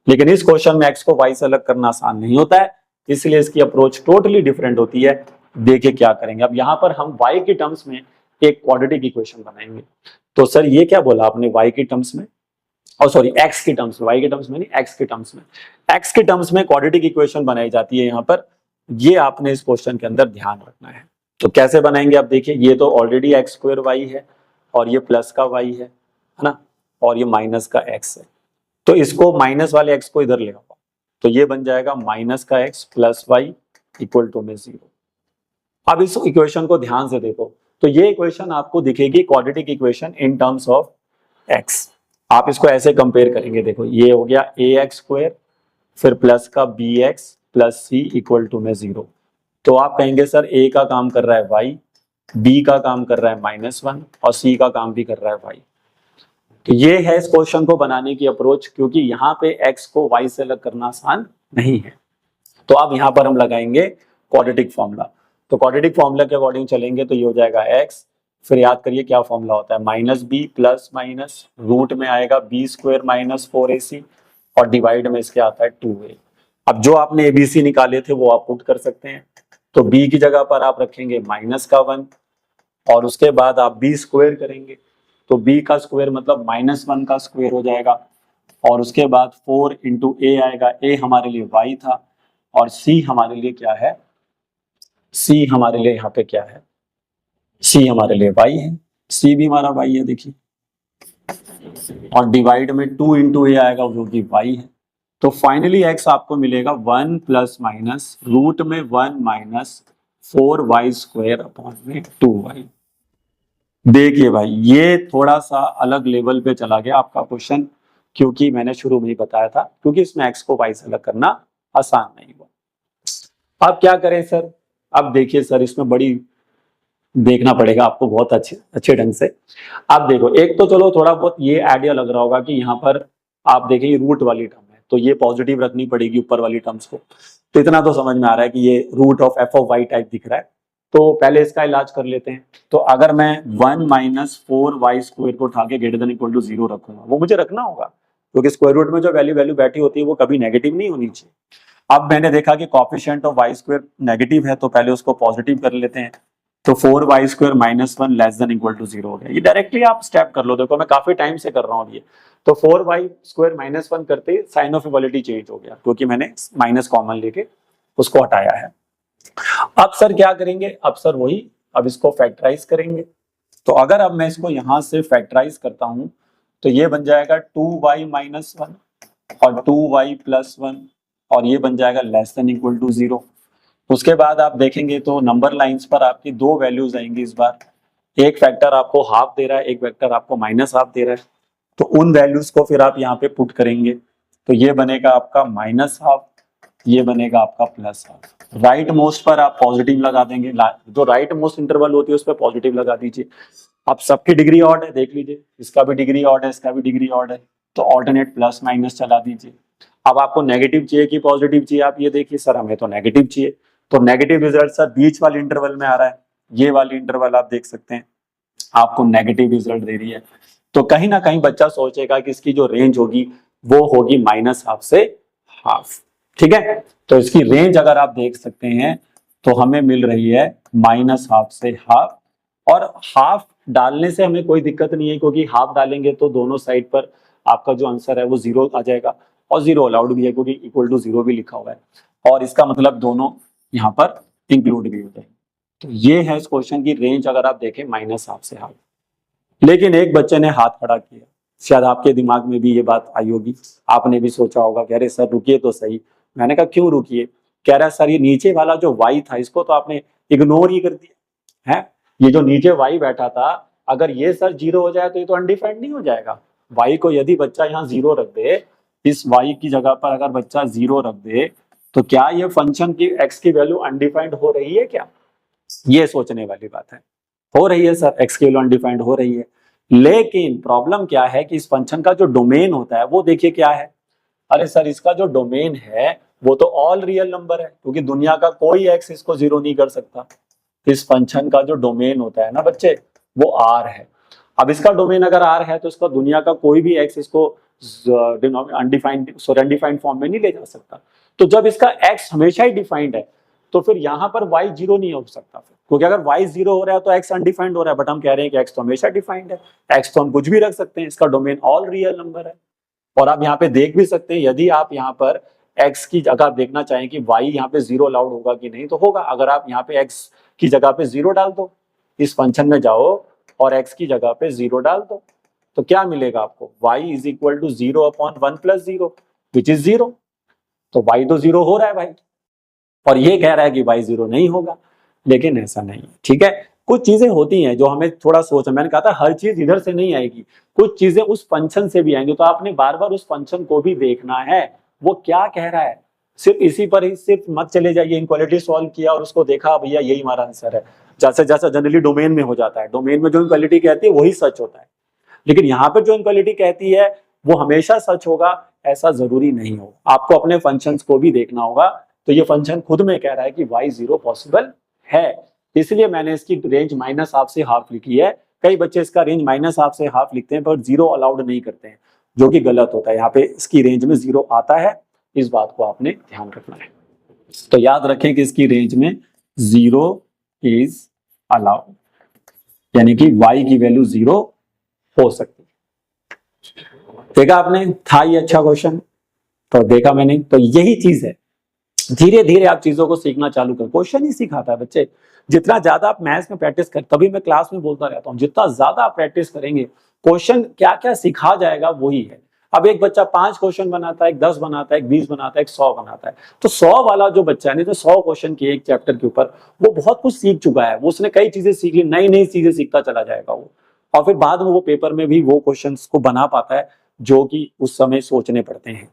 लेकिन इस क्वेश्चन में एक्स को वाई से अलग करना आसान नहीं होता है, इसलिए इसकी अप्रोच टोटली डिफरेंट होती है। देखिए क्या करेंगे, अब यहाँ पर हम वाई के टर्म्स में एक क्वाड्रेटिक इक्वेशन बनाएंगे। तो सर ये क्या बोला आपने वाई के टर्म्स में, और सॉरी एक्स के टर्म्स में, वाई के टर्म्स में नहीं एक्स के टर्म्स में, एक्स के टर्म्स में क्वाड्रेटिक इक्वेशन बनाई जाती है यहाँ पर, ये आपने इस क्वेश्चन के अंदर ध्यान रखना है। तो कैसे बनाएंगे आप देखिए, ये तो ऑलरेडी एक्स स्क्वायर वाई है और ये प्लस का वाई है ना, और ये माइनस का एक्स है, तो इसको माइनस वाले एक्स को इधर ले आओ, तो ये बन जाएगा माइनस का x plus y equal to में 0। अब इस इक्वेशन को ध्यान से देखो, तो ये इक्वेशन आपको दिखेगी quadratic equation in terms of x. आप इसको ऐसे कंपेयर करेंगे, देखो ये हो गया ए एक्स स्क्वायर फिर प्लस का b x plus c equal to में 0। तो आप कहेंगे सर ए का काम कर रहा है वाई, बी का काम कर रहा है -1 और सी का काम भी कर रहा है वाई। तो ये है इस क्वेश्चन को बनाने की अप्रोच, क्योंकि यहाँ पे एक्स को वाई से अलग करना आसान नहीं है। तो अब यहाँ पर हम लगाएंगे क्वाड्रेटिक फॉर्मूला, तो क्वाड्रेटिक फॉर्मूला के अकॉर्डिंग चलेंगे तो ये हो जाएगा एक्स, फिर याद करिए क्या फॉर्मूला होता है, minus b plus minus root में आएगा बी स्क्वायर माइनस 4ac और डिवाइड में इसके आता है 2a। अब जो आपने एबीसी निकाले थे वो आप पुट कर सकते हैं, तो b की जगह पर आप रखेंगे -1 और उसके बाद आप b स्क्वायर करेंगे, तो b का स्क्वायर मतलब -1 का स्क्वायर हो जाएगा, और उसके बाद 4 इंटू ए आएगा, a हमारे लिए y था और c हमारे लिए क्या है, c हमारे लिए यहाँ पे क्या है, c हमारे लिए y है, c भी हमारा y है देखिए, और डिवाइड में 2 इंटू ए आएगा जो कि y है। तो फाइनली x आपको मिलेगा 1 प्लस माइनस रूट में 1 माइनस 4y स्क्वायर अपॉन में 2y। देखिए भाई ये थोड़ा सा अलग लेवल पे चला गया आपका क्वेश्चन, क्योंकि मैंने शुरू में ही बताया था, क्योंकि इसमें x को y से अलग करना आसान नहीं हुआ। अब क्या करें सर, अब देखिए सर इसमें बड़ी देखना पड़ेगा आपको बहुत अच्छे ढंग से। आप देखो, एक तो चलो थोड़ा बहुत ये आइडिया लग रहा होगा कि यहाँ पर आप देखिए रूट वाली टर्म है तो ये पॉजिटिव रखनी पड़ेगी ऊपर वाली टर्म्स को, तो इतना तो समझ में आ रहा है कि ये root of f of y type दिख रहा है। तो पहले इसका इलाज कर लेते हैं। तो अगर मैं 1 माइनस 4y स्क्वायर को उठा के ग्रेटर देन इक्वल टू 0 रखूंगा, वो मुझे रखना होगा क्योंकि स्क्वायर रूट में जो वैल्यू वैल्यू बैठी होती है वो कभी नेगेटिव नहीं होनी चाहिए। अब मैंने देखा कि coefficient of y square negative है, तो पहले उसको पॉजिटिव कर लेते हैं, तो 4y square -1 less than equal to 0 हो गया। ये डायरेक्टली आप स्टेप कर लो, देखो मैं काफी टाइम से कर रहा हूँ ये। तो 4y स्क्वायर -1 करते साइन ऑफ इक्वालिटी चेंज हो गया क्योंकि मैंने माइनस कॉमन लेके उसको हटाया है। अब सर क्या करेंगे, अब सर वही, अब इसको फैक्टराइज करेंगे। तो अगर अब मैं इसको यहां से फैक्टराइज करता हूं तो ये बन जाएगा 2y -1 और 2y + 1 और ये बन जाएगा लेस देन इक्वल टू 0। उसके बाद आप देखेंगे तो नंबर लाइंस पर आपकी दो वैल्यूज आएंगी इस बार, एक फैक्टर आपको हाफ दे रहा है, एक वेक्टर आपको -हाफ दे रहा है। तो उन वैल्यूज को फिर आप यहाँ पे पुट करेंगे, तो ये बनेगा आपका -हाफ, ये बनेगा आपका +हाफ। राइट मोस्ट पर आप पॉजिटिव लगा देंगे, जो राइट मोस्ट इंटरवल होती है उस पर पॉजिटिव लगा दीजिए। अब सबकी डिग्री ऑड है, देख लीजिए इसका भी डिग्री ऑड है, इसका भी डिग्री ऑड है, तो ऑल्टरनेट प्लस माइनस चला दीजिए। अब आपको नेगेटिव चाहिए कि पॉजिटिव चाहिए, आप ये देखिए सर हमें तो नेगेटिव चाहिए, तो नेगेटिव रिजल्ट सर बीच वाले इंटरवल में आ रहा है, ये वाली इंटरवल आप देख सकते हैं आपको नेगेटिव रिजल्ट दे रही है। तो कहीं ना कहीं बच्चा सोचेगा कि इसकी जो रेंज होगी वो होगी -हाफ से हाफ, ठीक है। तो इसकी रेंज अगर आप देख सकते हैं तो हमें मिल रही है -हाफ से हाफ, और हाफ डालने से हमें कोई दिक्कत नहीं है क्योंकि हाफ डालेंगे तो दोनों साइड पर आपका जो आंसर है वो 0 आ जाएगा, और 0 अलाउड भी है क्योंकि इक्वल टू 0 भी लिखा हुआ है, और इसका मतलब दोनों यहाँ पर इंक्लूड भी हो जाएंगे। तो ये है इस क्वेश्चन की रेंज अगर आप देखें -हाफ से हाफ। लेकिन एक बच्चे ने हाथ खड़ा किया, शायद आपके दिमाग में भी ये बात आई होगी, आपने भी सोचा होगा कि अरे सर रुकिए तो सही। मैंने कहा क्यों रुकिए, कह रहा है सर ये नीचे वाला जो y था इसको तो आपने इग्नोर ही कर दिया है, ये जो नीचे y बैठा था अगर ये सर 0 हो जाए तो ये तो अनडिफाइंड नहीं हो जाएगा। y को यदि बच्चा यहाँ 0 रख दे, इस y की जगह पर अगर बच्चा 0 रख दे तो क्या ये फंक्शन की x की वैल्यू अनडिफाइंड हो रही है क्या, ये सोचने वाली बात है। हो रही है सर, x की वैल्यू अनडिफाइंड हो रही है, लेकिन प्रॉब्लम क्या है कि इस फंक्शन का जो डोमेन होता है वो देखिए क्या है। अरे सर इसका जो डोमेन है वो तो ऑल रियल नंबर है, क्योंकि दुनिया का कोई x इसको 0 नहीं कर सकता। इस फंक्शन का जो डोमेन होता है ना बच्चे, वो आर है। अब इसका डोमेन अगर आर है तो इसका दुनिया का कोई भी एक्स इसको अनडिफाइंड फॉर्म में नहीं ले जा सकता। तो जब इसका एक्स हमेशा ही डिफाइंड है तो फिर यहाँ पर वाई जीरो नहीं हो सकता, फिर क्योंकि अगर वाई जीरो हो रहा है तो एक्स अनडिफाइंड हो रहा है, बट हम कह रहे हैं कि एक्स तो हमेशा डिफाइंड है, एक्स तो हम कुछ भी रख सकते हैं, इसका डोमेन ऑल रियल नंबर है। और आप यहाँ पे देख भी सकते हैं, यदि आप यहाँ पर x की जगह देखना चाहें कि y यहाँ पे जीरो अलाउड होगा कि नहीं, तो होगा। अगर आप यहाँ पे x की जगह पे जीरो डाल दो, इस फंक्शन में जाओ और x की जगह पे जीरो डाल दो, तो क्या मिलेगा आपको, y is equal to 0/1 + 0 which is 0। तो y तो जीरो हो रहा है भाई, और ये कह रहा है कि y जीरो नहीं होगा, लेकिन ऐसा नहीं है। ठीक है, कुछ चीजें होती हैं जो हमें थोड़ा सोच, मैंने कहा था हर चीज इधर से नहीं आएगी, कुछ चीजें उस फंक्शन से भी आएंगी, तो आपने बार बार उस फंक्शन को भी देखना है वो क्या कह रहा है। सिर्फ इसी पर ही सिर्फ मत चले जाइए, इनक्वालिटी सॉल्व किया और उसको देखा भैया यही हमारा आंसर है, जैसा जैसा जनरली डोमेन में हो जाता है, डोमेन में जो इनक्वालिटी कहती है वही सच होता है, लेकिन यहाँ पर जो इनक्वालिटी कहती है वो हमेशा सच होगा ऐसा जरूरी नहीं होगा। आपको अपने फंक्शंस को भी देखना होगा। तो ये फंक्शन खुद में कह रहा है कि y जीरो पॉसिबल है, इसलिए मैंने इसकी रेंज -हाफ से हाफ लिखी है। कई बच्चे इसका रेंज -हाफ से हाफ लिखते हैं पर जीरो अलाउड नहीं करते हैं, जो कि गलत होता है। यहाँ पे इसकी रेंज में जीरो आता है, इस बात को आपने ध्यान रखना है। तो याद रखें कि इसकी रेंज में जीरो इज अलाउड, यानी कि y की वैल्यू जीरो हो सकती है। देखा आपने, था ये अच्छा क्वेश्चन, तो देखा मैंने, तो यही चीज है, धीरे धीरे आप चीजों को सीखना चालू करें। क्वेश्चन ही सिखाता है बच्चे, जितना ज्यादा आप मैथ्स में प्रैक्टिस करें, तभी मैं क्लास में बोलता रहता हूँ, जितना ज्यादा आप प्रैक्टिस करेंगे क्वेश्चन क्या क्या सिखा जाएगा वही है। अब एक बच्चा 5 क्वेश्चन बनाता है, 10 बनाता है, 20 बनाता है, 100 बनाता है, तो 100 वाला जो बच्चा है, नहीं तो 100 क्वेश्चन किए एक चैप्टर के ऊपर, वो बहुत कुछ सीख चुका है, वो उसने कई चीजें सीख ली, नई नई चीजें सीखता चला जाएगा वो, और फिर बाद में वो पेपर में भी वो क्वेश्चन को बना पाता है जो कि उस समय सोचने पड़ते हैं।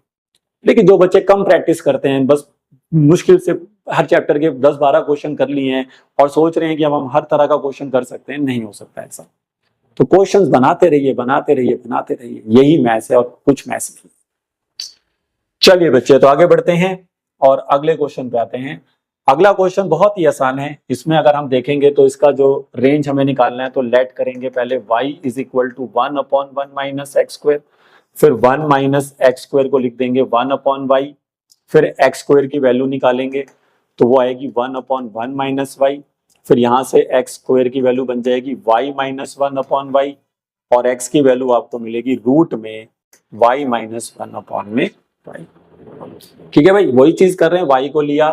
लेकिन जो बच्चे कम प्रैक्टिस करते हैं, बस मुश्किल से हर चैप्टर के 10-12 क्वेश्चन कर लिए हैं और सोच रहे हैं कि अब हम हर तरह का क्वेश्चन कर सकते हैं, नहीं हो सकता ऐसा। तो क्वेश्चंस बनाते रहिए, बनाते रहिए, बनाते रहिए, यही मैथ्स है और कुछ मैथ्स नहीं। चलिए बच्चे, तो आगे बढ़ते हैं और अगले क्वेश्चन पे आते हैं। अगला क्वेश्चन बहुत ही आसान है, इसमें अगर हम देखेंगे तो इसका जो रेंज हमें निकालना है, तो लेट करेंगे पहले y is equal to 1/1 - x², फिर 1 - x² को लिख देंगे 1/y, फिर x² की वैल्यू निकालेंगे तो वो आएगी 1/1 - y, फिर यहाँ से x² की वैल्यू बन जाएगी y - 1/y, और x की वैल्यू आपको मिलेगी रूट में y - 1/y। ठीक है भाई, वही चीज कर रहे हैं, y को लिया,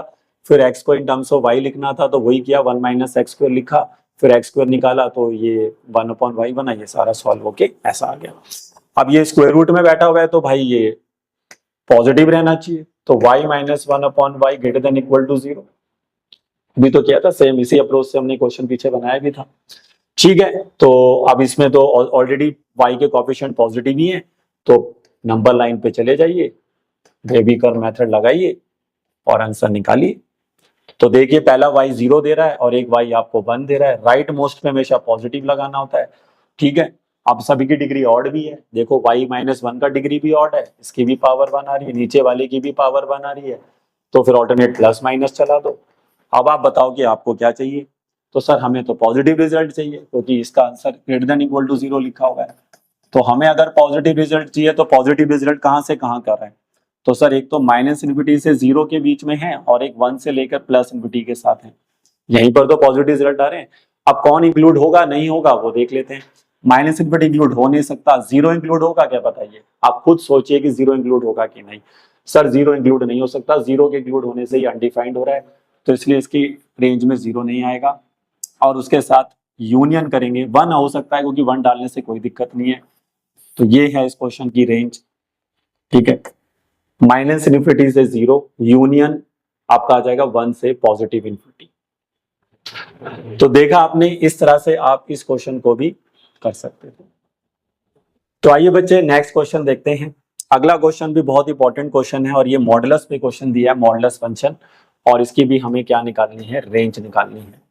फिर x को इन टर्म्स ऑफ y लिखना था तो वही किया, 1 - x² लिखा, फिर x² निकाला तो ये 1/y बना, ये सारा सॉल्व होके ऐसा आ गया। अब ये स्क्वायर रूट में बैठा हुआ है तो भाई ये पॉजिटिव रहना चाहिए, तो y - 1/y greater than equal to 0। अभी तो किया था सेम, इसी अप्रोच से हमने क्वेश्चन पीछे बनाया भी था। ठीक है, तो अब इसमें तो ऑलरेडी y के कोएफिशिएंट पॉजिटिव ही है, तो नंबर लाइन पे चले जाइए, बेबी कर्व मेथड लगाइए और आंसर निकालिए। तो देखिए पहला y 0 दे रहा है और एक y आपको 1 दे रहा है, राइट मोस्ट पे हमेशा पॉजिटिव लगाना होता है। ठीक है, अब सभी की डिग्री ऑड भी है, देखो y - 1 का डिग्री भी ऑड है, इसकी भी पावर 1 आ रही है, नीचे वाले की भी पावर 1 आ रही है, तो फिर ऑल्टरनेट प्लस माइनस चला दो। अब आप बताओ कि आपको क्या चाहिए, तो सर हमें तो पॉजिटिव रिजल्ट चाहिए, क्योंकि इसका answer greater than equal to 0 लिखा हुआ है। तो हमें अगर पॉजिटिव रिजल्ट चाहिए तो पॉजिटिव रिजल्ट कहाँ से कहाँ कर रहे हैं, तो सर एक तो -∞ से 0 के बीच में है और एक 1 से लेकर +∞ के साथ है, यहीं पर तो पॉजिटिव रिजल्ट आ रहे हैं। अब कौन इंक्लूड होगा नहीं होगा वो देख लेते हैं। -∞ इंक्लूड हो नहीं सकता, 0 इंक्लूड होगा क्या बताइए, आप खुद सोचिए कि 0 इंक्लूड होगा कि नहीं। सर 0 इंक्लूड नहीं हो सकता, 0 के इंक्लूड होने से ही अनडिफाइंड हो रहा है, तो इसलिए इसकी रेंज में 0 नहीं आएगा। और उसके साथ यूनियन करेंगे, 1 हो सकता है क्योंकि 1 डालने से कोई दिक्कत नहीं है। तो ये है इस क्वेश्चन की रेंज। ठीक है, -∞ से 0, यूनियन आपका आ जाएगा 1 से +∞। तो देखा आपने, इस तरह से आप इस क्वेश्चन को भी कर सकते थे। तो आइए बच्चे नेक्स्ट क्वेश्चन देखते हैं। अगला क्वेश्चन भी बहुत इंपॉर्टेंट क्वेश्चन है और ये मॉडुलस पे क्वेश्चन दिया है, मॉडुलस फंक्शन, और इसकी भी हमें क्या निकालनी है, रेंज निकालनी है।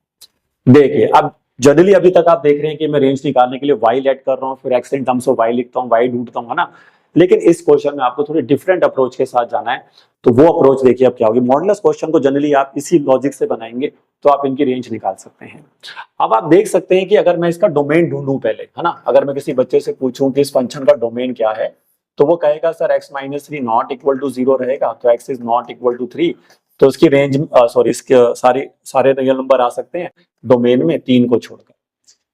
देखिए अब जनरली अभी तक आप देख रहे हैं कि मैं रेंज निकालने के लिए y लेट कर रहा हूँ, फिर x in terms of y लिखता हूँ, y ढूंढता हूँ, है ना। लेकिन इस क्वेश्चन में आपको थोड़ी डिफरेंट अप्रोच के साथ जाना है, तो वो अप्रोच देखिए अब क्या होगी। मॉडुलस क्वेश्चन को जनरली आप इसी लॉजिक से बनाएंगे तो आप इनकी रेंज निकाल सकते हैं। अब आप देख सकते हैं कि अगर मैं इसका डोमेन ढूंढूं पहले, है ना, अगर मैं किसी बच्चे से पूछूं कि इस फंक्शन का डोमेन क्या है, तो वो कहेगा sir x minus 3 not equal to 0 रहेगा, तो x is not equal to 3, तो इसकी रेंज सॉरी इसके सारे रियल नंबर आ सकते हैं डोमेन में 3 को छोड़कर।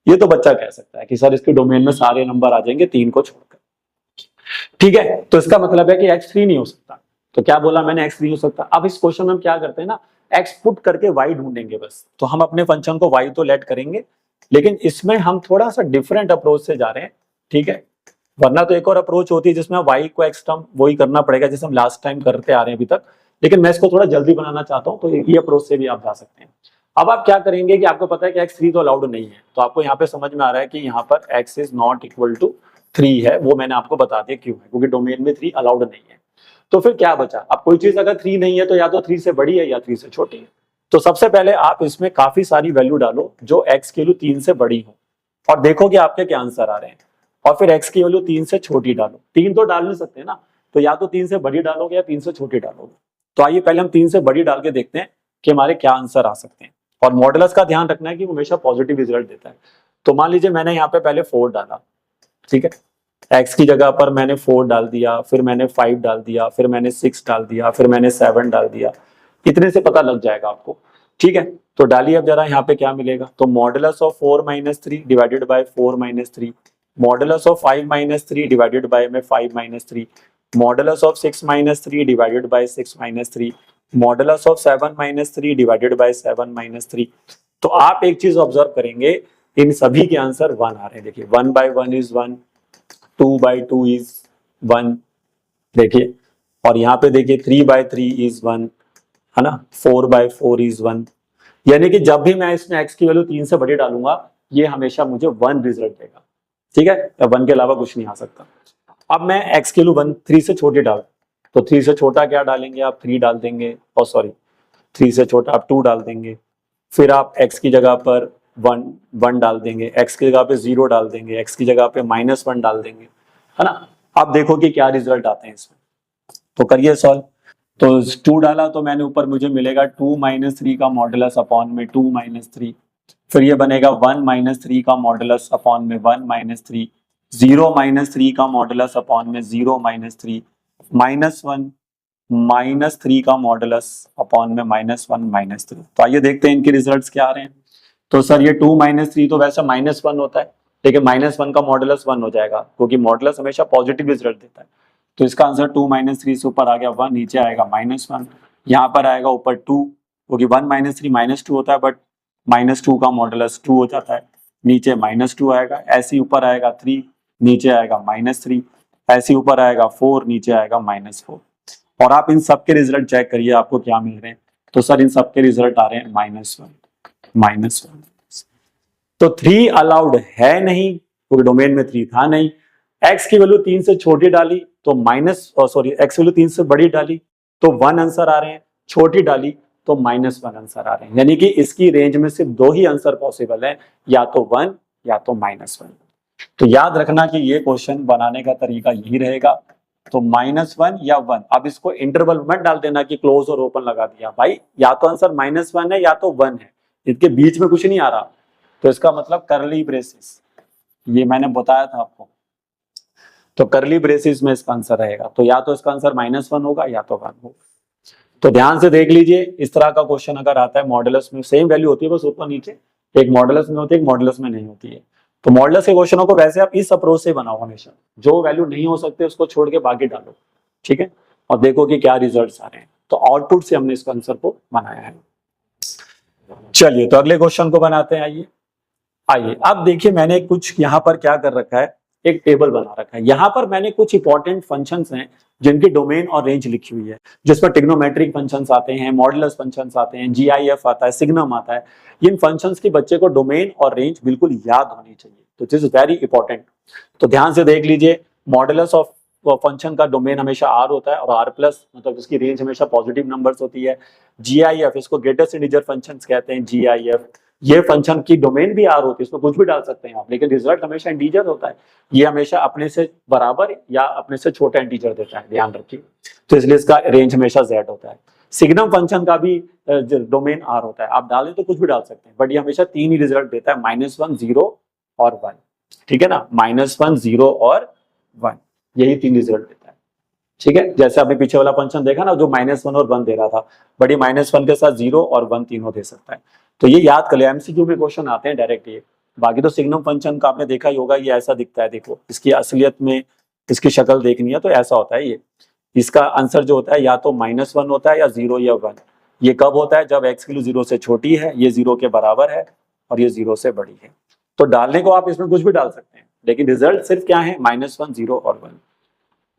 ये तो बच्चा कह सकता है कि सर इसके डोमेन में सारे नंबर आ जाएंगे 3 को छोड़कर। ठीक है, तो इसका मतलब है कि x 3 नहीं हो सकता। तो क्या बोला मैंने, x 3 हो सकता। अब इस क्वेश्चन में हम क्या करते हैं ना, x पुट करके y ढूंढेंगे बस। तो हम अपने फंक्शन को y तो लेट करेंगे, लेकिन इसमें हम थोड़ा सा डिफरेंट अप्रोच से जा रहे हैं। ठीक है, वरना तो एक और अप्रोच होती है जिसमें y को x टर्म वही करना पड़ेगा जैसे हम लास्ट टाइम करते आ रहे हैं अभी तक, लेकिन मैं इसको थोड़ा जल्दी बनाना चाहता हूं, तो ये अप्रोच से भी आप जा सकते हैं। अब आप क्या करेंगे कि आपको पता है कि x 3 तो अलाउड नहीं है, तो आपको यहाँ पे समझ में आ रहा है कि यहाँ पर x is not equal to 3 है, वो मैंने आपको बता दिया क्यों है, क्योंकि डोमेन में 3 अलाउड नहीं है। तो फिर क्या बचा, अब कोई चीज अगर 3 नहीं है तो या तो 3 से बड़ी है या 3 से छोटी है। तो सबसे पहले आप इसमें काफी सारी वैल्यू डालो जो x की वैल्यू 3 से बड़ी हो, और देखो कि आपके क्या आंसर आ रहे हैं। और फिर x की वैल्यू 3 से छोटी डालो, 3 तो डाल नहीं सकते ना, तो या तो 3 से बड़ी डालोगे या 3 से छोटी डालोगे। तो आइए पहले हम 3 से बड़ी डाल के देखते हैं कि हमारे क्या आंसर आ सकते हैं। और मॉडुलस का ध्यान रखना है कि वो हमेशा पॉजिटिव रिजल्ट देता है। तो मान लीजिए मैंने यहाँ पे पहले 4 डाला, ठीक है, x की जगह पर मैंने 4 डाल दिया, फिर मैंने 5 डाल दिया, फिर मैंने 6 डाल दिया, फिर मैंने 7 डाल दिया। इतने से पता लग जाएगा आपको। ठीक है, तो डालिए अब जरा यहाँ पे क्या मिलेगा। तो modulus of 4 minus 3 divided by 4 minus 3, modulus of 5 minus 3 divided by में 5 minus 3, modulus of 6 minus 3 divided by 6 minus 3, modulus of 7 minus 3 divided by 7 minus 3। तो आप एक चीज ऑब्जर्व करेंगे, इन सभी के आंसर 1 आ रहे हैं। देखिए 1 by 1 इज 1, 2 by 2 इज 1, देखिए, और यहाँ पे देखिए 3 by 3 इज 1, है ना, 4 by 4 इज 1। यानी कि जब भी मैं इसमें x की वैल्यू 3 से बड़ी डालूंगा, ये हमेशा मुझे 1 रिजल्ट देगा। ठीक है, 1 के अलावा कुछ नहीं आ सकता। अब मैं x की वैल्यू 3 से छोटी डाल, तो 3 से छोटा क्या डालेंगे आप, 3 डाल देंगे, और सॉरी 3 से छोटा आप 2 डाल देंगे। फिर आप x की जगह पर 1 डाल देंगे, x की जगह पे 0 डाल देंगे, x की जगह पे -1 डाल देंगे, है ना। अब देखो कि क्या रिजल्ट आते हैं इसमें, तो करिए सॉल्व। तो 2 डाला तो मैंने ऊपर मुझे मिलेगा 2 माइनस 3 का मॉडुलस अपॉन में 2 माइनस 3, फिर ये बनेगा 1 माइनस 3 का मॉडुलस अपॉन में 1 माइनस 3, 0 माइनस 3 का मॉडुलस अपॉन में 0 माइनस 3, -1 माइनस 3 का मॉडुलस अपॉन में -1 माइनस 3। तो आइए देखते हैं इनके रिजल्ट्स क्या आ रहे हैं। तो सर ये 2 माइनस 3 तो वैसे -1 होता है, लेकिन -1 का मॉडुलस 1 हो जाएगा, क्योंकि मॉडुलस हमेशा पॉजिटिव रिजल्ट देता है। तो इसका आंसर 2 माइनस 3 से ऊपर आ गया 1, नीचे आएगा -1, यहाँ पर आएगा ऊपर 2, क्योंकि 1 माइनस 3 -2 होता है, बट -2 का मॉडुलस 2 हो जाता है, नीचे -2 आएगा। ऐसे ऊपर आएगा 3, नीचे आएगा -3, ऐसे ऊपर आएगा 4, नीचे आएगा -4। और आप इन सब के रिजल्ट चेक करिए आपको क्या मिल रहे हैं। तो सर इन सब के रिजल्ट आ रहे हैं -1। तो 3 अलाउड है नहीं, क्योंकि डोमेन में 3 था नहीं। x की वैल्यू 3 से छोटी डाली तो x वैल्यू 3 से बड़ी डाली तो 1 आंसर आ रहे हैं, छोटी डाली तो -1 आंसर आ रहे हैं। यानी कि इसकी रेंज में सिर्फ 2 ही आंसर पॉसिबल है, या तो 1 या तो -1। तो याद रखना कि ये क्वेश्चन बनाने का तरीका यही रहेगा। तो -1 या 1, अब इसको इंटरवल मत डाल देना कि क्लोज और ओपन लगा दिया भाई, या तो आंसर -1 है या तो 1 है, इसके बीच में कुछ नहीं आ रहा। तो इसका मतलब करली ब्रेसेस, ये मैंने बताया था आपको, तो करली ब्रेसेस में इसका आंसर रहेगा। तो या तो इसका आंसर -1 होगा या तो 1 होगा। तो ध्यान से देख लीजिए, इस तरह का क्वेश्चन अगर आता है मॉडुलस में सेम वैल्यू होती है, बस ऊपर नीचे, एक मॉडुलस में होती है, एक मॉडुलस में नहीं होती है। तो मॉडुलस के क्वेश्चनों को वैसे आप इस अप्रोच से बनाओ हमेशा, जो वैल्यू नहीं हो सकते उसको छोड़ के बाकी डालो, ठीक है, और देखो कि क्या रिजल्ट्स आ रहे हैं। तो आउटपुट से हमने इस आंसर को बनाया है। चलिए तो अगले क्वेश्चन को बनाते हैं। आइए अब देखिए, मैंने कुछ यहाँ पर क्या कर रखा है, एक टेबल बना रखा है। यहाँ पर मैंने कुछ इंपॉर्टेंट फंक्शंस हैं जिनकी डोमेन और रेंज लिखी हुई है, जिसमें ट्रिग्नोमेट्रिक फंक्शंस आते हैं, मॉडुलस फंक्शंस आते हैं, जीआईएफ आता है, सिग्नम आता है। इन फंक्शंस की बच्चे को डोमेन और रेंज बिल्कुल याद होनी चाहिए, तो दिस इज वेरी इंपॉर्टेंट। तो ध्यान से देख लीजिए, मॉडुलस ऑफ फंक्शन का डोमेन हमेशा आर होता है, और आर प्लस मतलब इसकी रेंज हमेशा पॉजिटिव नंबर्स होती है। जीआईएफ, इसको ग्रेटेस्ट इंटीजर फंक्शंस कहते हैं, जीआईएफ, ये फंक्शन की डोमेन भी आर होती है, इसमें कुछ भी डाल सकते हैं आप, लेकिन रिजल्ट हमेशा इंटीजर होता है। ये हमेशा अपने से बराबर या अपने से छोटा इंटीजर देता है, ध्यान रखिए। तो इसलिए इसका रेंज हमेशा z होता है। सिग्नम फंक्शन का भी डोमेन आर होता है, आप डालें तो कुछ भी डाल सकते हैं, बट ये हमेशा 3 ही रिजल्ट देता है, -1 0 और 1, ठीक है ना, -1 0 और 1, यही 3 रिजल्ट देता है, ठीक है। जैसे आपने पीछे वाला फंक्शन देखा ना जो -1 और 1 दे रहा था, बट ये -1 के साथ 0 और 1 तीनों दे सकता है। तो ये याद कर ले, एमसीक्यू में क्वेश्चन आते हैं डायरेक्ट ये। बाकी तो सिग्नम फंक्शन का आपने देखा ही होगा, ये ऐसा दिखता है, देखो इसकी असलियत में इसकी शक्ल देखनी है तो ऐसा होता है ये। इसका आंसर जो होता है या तो -1 होता है या 0 या 1। ये कब होता है, जब x की वैल्यू 0 से छोटी है, ये 0 के बराबर है और ये 0 से बड़ी है। तो डालने को आप इसमें कुछ भी डाल सकते हैं, लेकिन रिजल्ट सिर्फ क्या है, -1 0 और 1,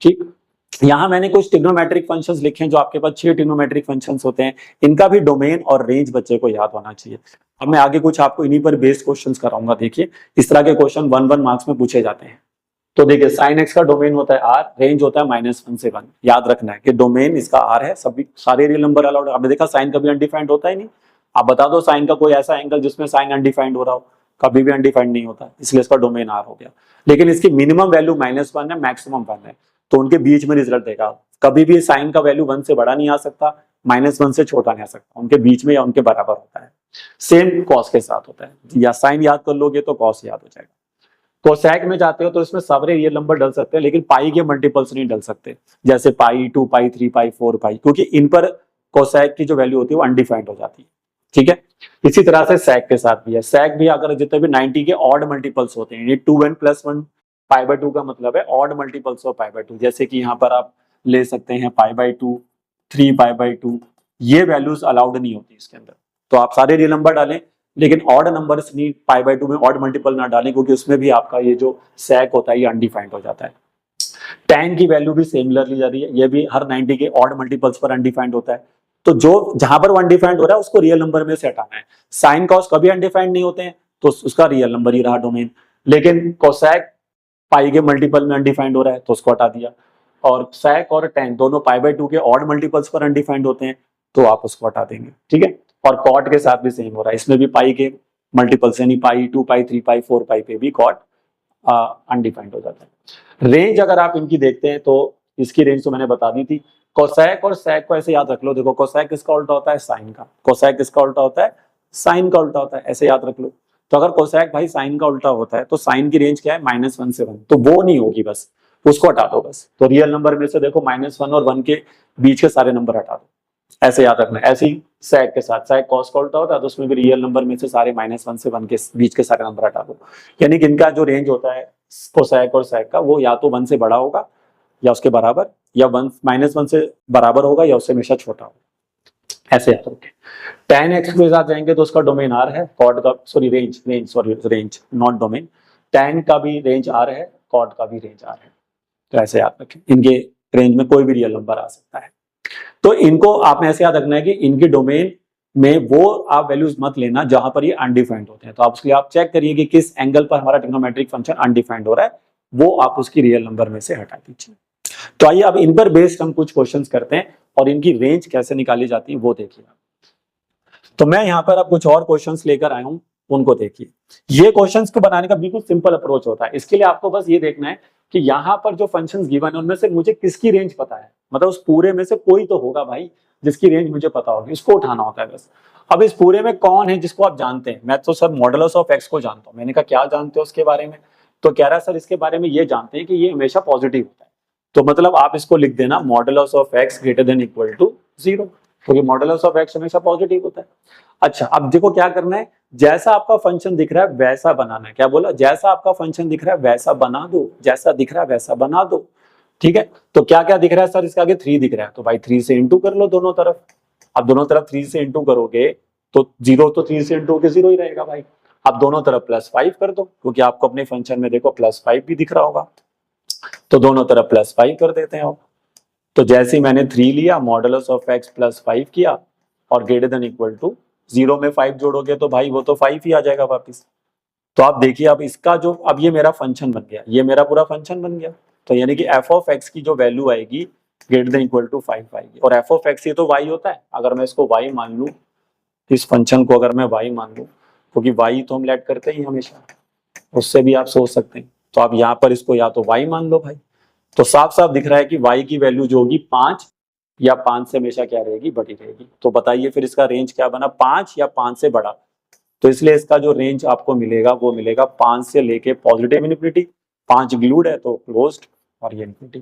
ठीक। यहाँ मैंने कुछ ट्रिग्नोमेट्रिक फंक्शंस लिखे हैं, जो आपके पास 6 ट्रिग्नोमेट्रिक फंक्शंस होते हैं, इनका भी डोमेन और रेंज बच्चे को याद होना चाहिए। अब मैं आगे कुछ आपको इन्हीं पर बेस्ड क्वेश्चंस कराऊंगा। देखिए इस तरह के क्वेश्चन 1 मार्क्स में पूछे जाते हैं। तो देखिए साइन एक्स का डोमेन होता है आर, रेंज होता है -1 से 1। याद रखना है कि डोमेन इसका आर है, सभी सारे रियल नंबर अलाउड। आपने देखा साइन कभी अनडिफाइंड होता ही नहीं। आप बता दो साइन का कोई ऐसा एंगल जिसमें साइन अनडिफाइंड हो रहा हो, कभी भी अनडिफाइंड नहीं होता, इसलिए इसका डोमेन आर हो गया। लेकिन इसकी मिनिमम वैल्यू -1 है, मैक्सिमम 1 है, तो उनके बीच में रिजल्ट देगा। कभी भी साइन का वैल्यू 1 से बड़ा नहीं आ सकता, -1 से छोटा नहीं आ सकता, उनके बीच में या उनके बराबर होता है। सेम कॉस के साथ होता है, या साइन याद कर लोगे तो कॉस याद हो जाएगा। कोसेक में जाते हो तो इसमें सारे रियल नंबर डल सकते हैं, लेकिन पाई के मल्टीपल्स नहीं डल सकते, जैसे पाई 2 पाई 3 पाई 4 पाई, क्योंकि इन पर कोसेक की जो वैल्यू होती है वो अनडिफाइंड हो जाती है, ठीक है। इसी तरह से सेक के साथ भी है। सेक भी अगर जितने भी 90 के ऑड मल्टीपल्स होते हैं, 2n + 1 π/2 का मतलब है ऑड मल्टीपल्स ऑफ π/2, जैसे कि यहाँ पर आप ले सकते हैं π/2 3 π/2, ये वैल्यूज अलाउड नहीं होती इसके अंदर। तो आप सारे रियल नंबर डालें, लेकिन ऑड नंबर्स नहीं, π/2 में ऑड मल्टीपल ना डालें, क्योंकि उसमें भी आपका ये जो सेक होता है ये अनडिफाइंड हो जाता है। tan की वैल्यू भी सिमिलर ली जा रही है, ये भी हर 90 के ऑड मल्टीपल्स पर अनडिफाइंड होता है। तो जो जहां पर अनडिफाइंड हो रहा है उसको रियल नंबर में से हटाना है। साइन कॉस कभी अनडिफाइंड नहीं होते हैं, तो उसका रियल नंबर ही रहा डोमेन। लेकिन कोसेक पाई के मल्टीपल में अनडिफाइंड हो रहा है तो उसको हटा दिया, और सेक और tan दोनों π/2 के ऑड मल्टीपल्स पर अनडिफाइंड होते हैं तो आप उसको हटा देंगे, ठीक है। और कॉट के साथ भी सेम हो रहा है, इसमें भी पाई के मल्टीपल्स यानी पाई 2 पाई 3 पाई 4 पाई पे भी कॉट अनडिफाइंड हो जाता है। रेंज अगर आप इनकी देखते हैं तो इसकी रेंज तो मैंने बता दी थी। कोसेक और सेक को ऐसे याद रख लो, देखो कोसेक किसका उल्टा होता है, साइन का। कोसेक किसका उल्टा होता है, साइन का उल्टा होता है, ऐसे याद रख लो। तो अगर कोसेक भाई साइन का उल्टा होता है तो साइन की रेंज क्या है, -1 से 1, तो वो नहीं होगी, बस उसको हटा दो बस। तो रियल नंबर में से देखो -1 और 1 के बीच के सारे नंबर हटा दो, ऐसे याद रखना। ऐसे ही सेक के साथ, सेक कॉस का उल्टा होता है तो उसमें भी रियल नंबर में से सारे -1 से 1 के बीच के सारे नंबर हटा दो। यानी कि इनका जो रेंज होता है कोसेक और सेक का, वो या तो 1 से बड़ा होगा या उसके बराबर, या -1 से बराबर होगा या उससे हमेशा छोटा होगा, ऐसे याद रखें। tan x के साथ जाएंगे तो उसका डोमेन आर है, कॉट का रेंज नॉट डोमेन। tan का भी रेंज आर है, कॉट का भी रेंज आर है, तो ऐसे याद रखें। इनके रेंज में कोई भी रियल नंबर आ सकता है। तो इनको आपने ऐसे याद रखना है कि इनके डोमेन में वो आप वैल्यूज मत लेना जहां पर ये अनडिफाइंड होते हैं। तो आप उसके लिए आप चेक करिए कि किस एंगल पर हमारा ट्रिग्नोमेट्रिक फंक्शन अनडिफाइंड हो रहा है, वो आप उसकी रियल नंबर में से हटा दीजिए। तो आइए अब इन पर बेस्ड हम कुछ क्वेश्चंस करते हैं और इनकी रेंज कैसे निकाली जाती है वो देखिए। तो मैं यहाँ पर अब कुछ और क्वेश्चंस लेकर आया हूँ, उनको देखिए। ये क्वेश्चंस को बनाने का बिल्कुल सिंपल अप्रोच होता है। इसके लिए आपको बस ये देखना है कि यहाँ पर जो फंक्शंस गिवन है उनमें से मुझे किसकी रेंज पता है, मतलब उस पूरे में से कोई तो होगा भाई जिसकी रेंज मुझे पता होगी, इसको उठाना होता है बस। अब इस पूरे में कौन है जिसको आप जानते हैं? मैं तो सर मॉडुलस ऑफ एक्स को जानता हूँ। मैंने कहा क्या जानते हो उसके बारे में? तो कह रहा है सर इसके बारे में ये जानते हैं कि ये हमेशा पॉजिटिव होता है। तो मतलब आप इसको लिख देना modulus of x greater than equal to 0, क्योंकि मॉडुलस ऑफ एक्स हमेशा पॉजिटिव होता है। अच्छा अब देखो क्या करना है, जैसा आपका फंक्शन दिख रहा है वैसा बनाना है। क्या बोला? जैसा आपका फंक्शन दिख रहा है वैसा बना दो, जैसा दिख रहा है वैसा बना दो, ठीक है। तो क्या क्या दिख रहा है सर? इसके आगे 3 दिख रहा है, तो भाई 3 से इंटू कर लो दोनों तरफ। अब दोनों तरफ 3 से इंटू करोगे तो 0 तो 3 से इंटू के 0 ही रहेगा भाई। अब दोनों तरफ +5 कर दो, क्योंकि आपको अपने फंक्शन में देखो +5 भी दिख रहा होगा, तो दोनों तरफ +5 कर देते हैं। तो जैसे ही मैंने 3 लिया, मॉडुलस ऑफ एक्स +5 किया और ग्रेटर देन इक्वल टू 0 में 5 जोड़ोगे तो भाई वो तो 5 ही आ जाएगा वापिस। तो आप देखिए अब इसका जो, अब ये मेरा फंक्शन बन गया, ये मेरा पूरा फंक्शन बन गया। तो यानी कि f ऑफ x की जो वैल्यू आएगी ग्रेटर देन इक्वल टू 5 आएगी। और f ऑफ x ये तो y होता है, अगर मैं इसको y मान लूं, इस फंक्शन को अगर मैं y मान लूं, क्योंकि y तो हम लेट करते ही हमेशा, उससे भी आप सोच सकते हैं। तो आप यहाँ पर इसको या तो y मान लो भाई, तो साफ साफ दिख रहा है कि y की वैल्यू जो होगी 5 या 5 से हमेशा क्या रहेगी, बड़ी रहेगी। तो बताइए फिर इसका रेंज क्या बना, 5 या 5 से बड़ा। तो इसलिए इसका जो रेंज आपको मिलेगा वो मिलेगा 5 से लेके पॉजिटिव इन्फिनिटी, 5 ग्लूड है तो क्लोज्ड, और ये इन्फिनिटी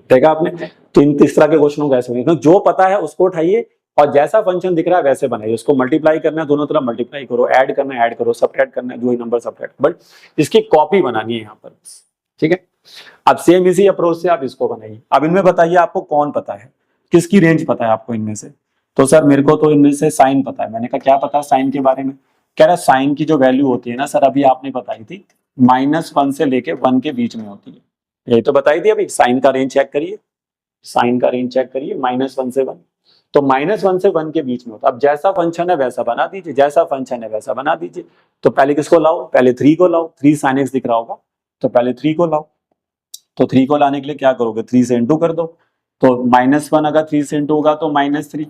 देखा आपने। तो इन इस तरह के क्वेश्चनों को ऐसे होंगे, जो पता है उसको उठाइए और जैसा फंक्शन दिख रहा है वैसे बनाइए, उसको मल्टीप्लाई करना है दोनों तरफ मल्टीप्लाई करो, ऐड करना है ऐड करो, सब्ट्रैक्ट करना है जो ही नंबर सब्ट्रैक्ट, बट इसकी कॉपी बनानी है यहाँ पर, ठीक है। अब सेम इसी अप्रोच से आप इसको बनाइए। अब इनमें बताइए आपको कौन पता है, किसकी रेंज पता है आपको इनमें से। तो सर मेरे को तो इनमें से साइन पता है। मैंने कहा क्या पता है साइन के बारे में, कह रहा साइन की जो वैल्यू होती है ना सर, अभी आपने बताई थी -1 से लेके 1 के बीच में होती है, यही तो बताई थी अभी। साइन का रेंज चेक करिए, साइन का रेंज चेक करिए, -1 से 1, तो -1 से 1 के बीच में होता है। अब जैसा फंक्शन है वैसा बना दीजिए, जैसा फंक्शन है वैसा बना दीजिए। तो पहले किसको लाओ, पहले 3 को लाओ, 3 sin x दिख रहा होगा, तो पहले 3 को लाओ। तो 3 को लाने के लिए क्या करोगे, 3 से इंटू कर दो। तो -1 अगर 3 से इंटू होगा तो -3,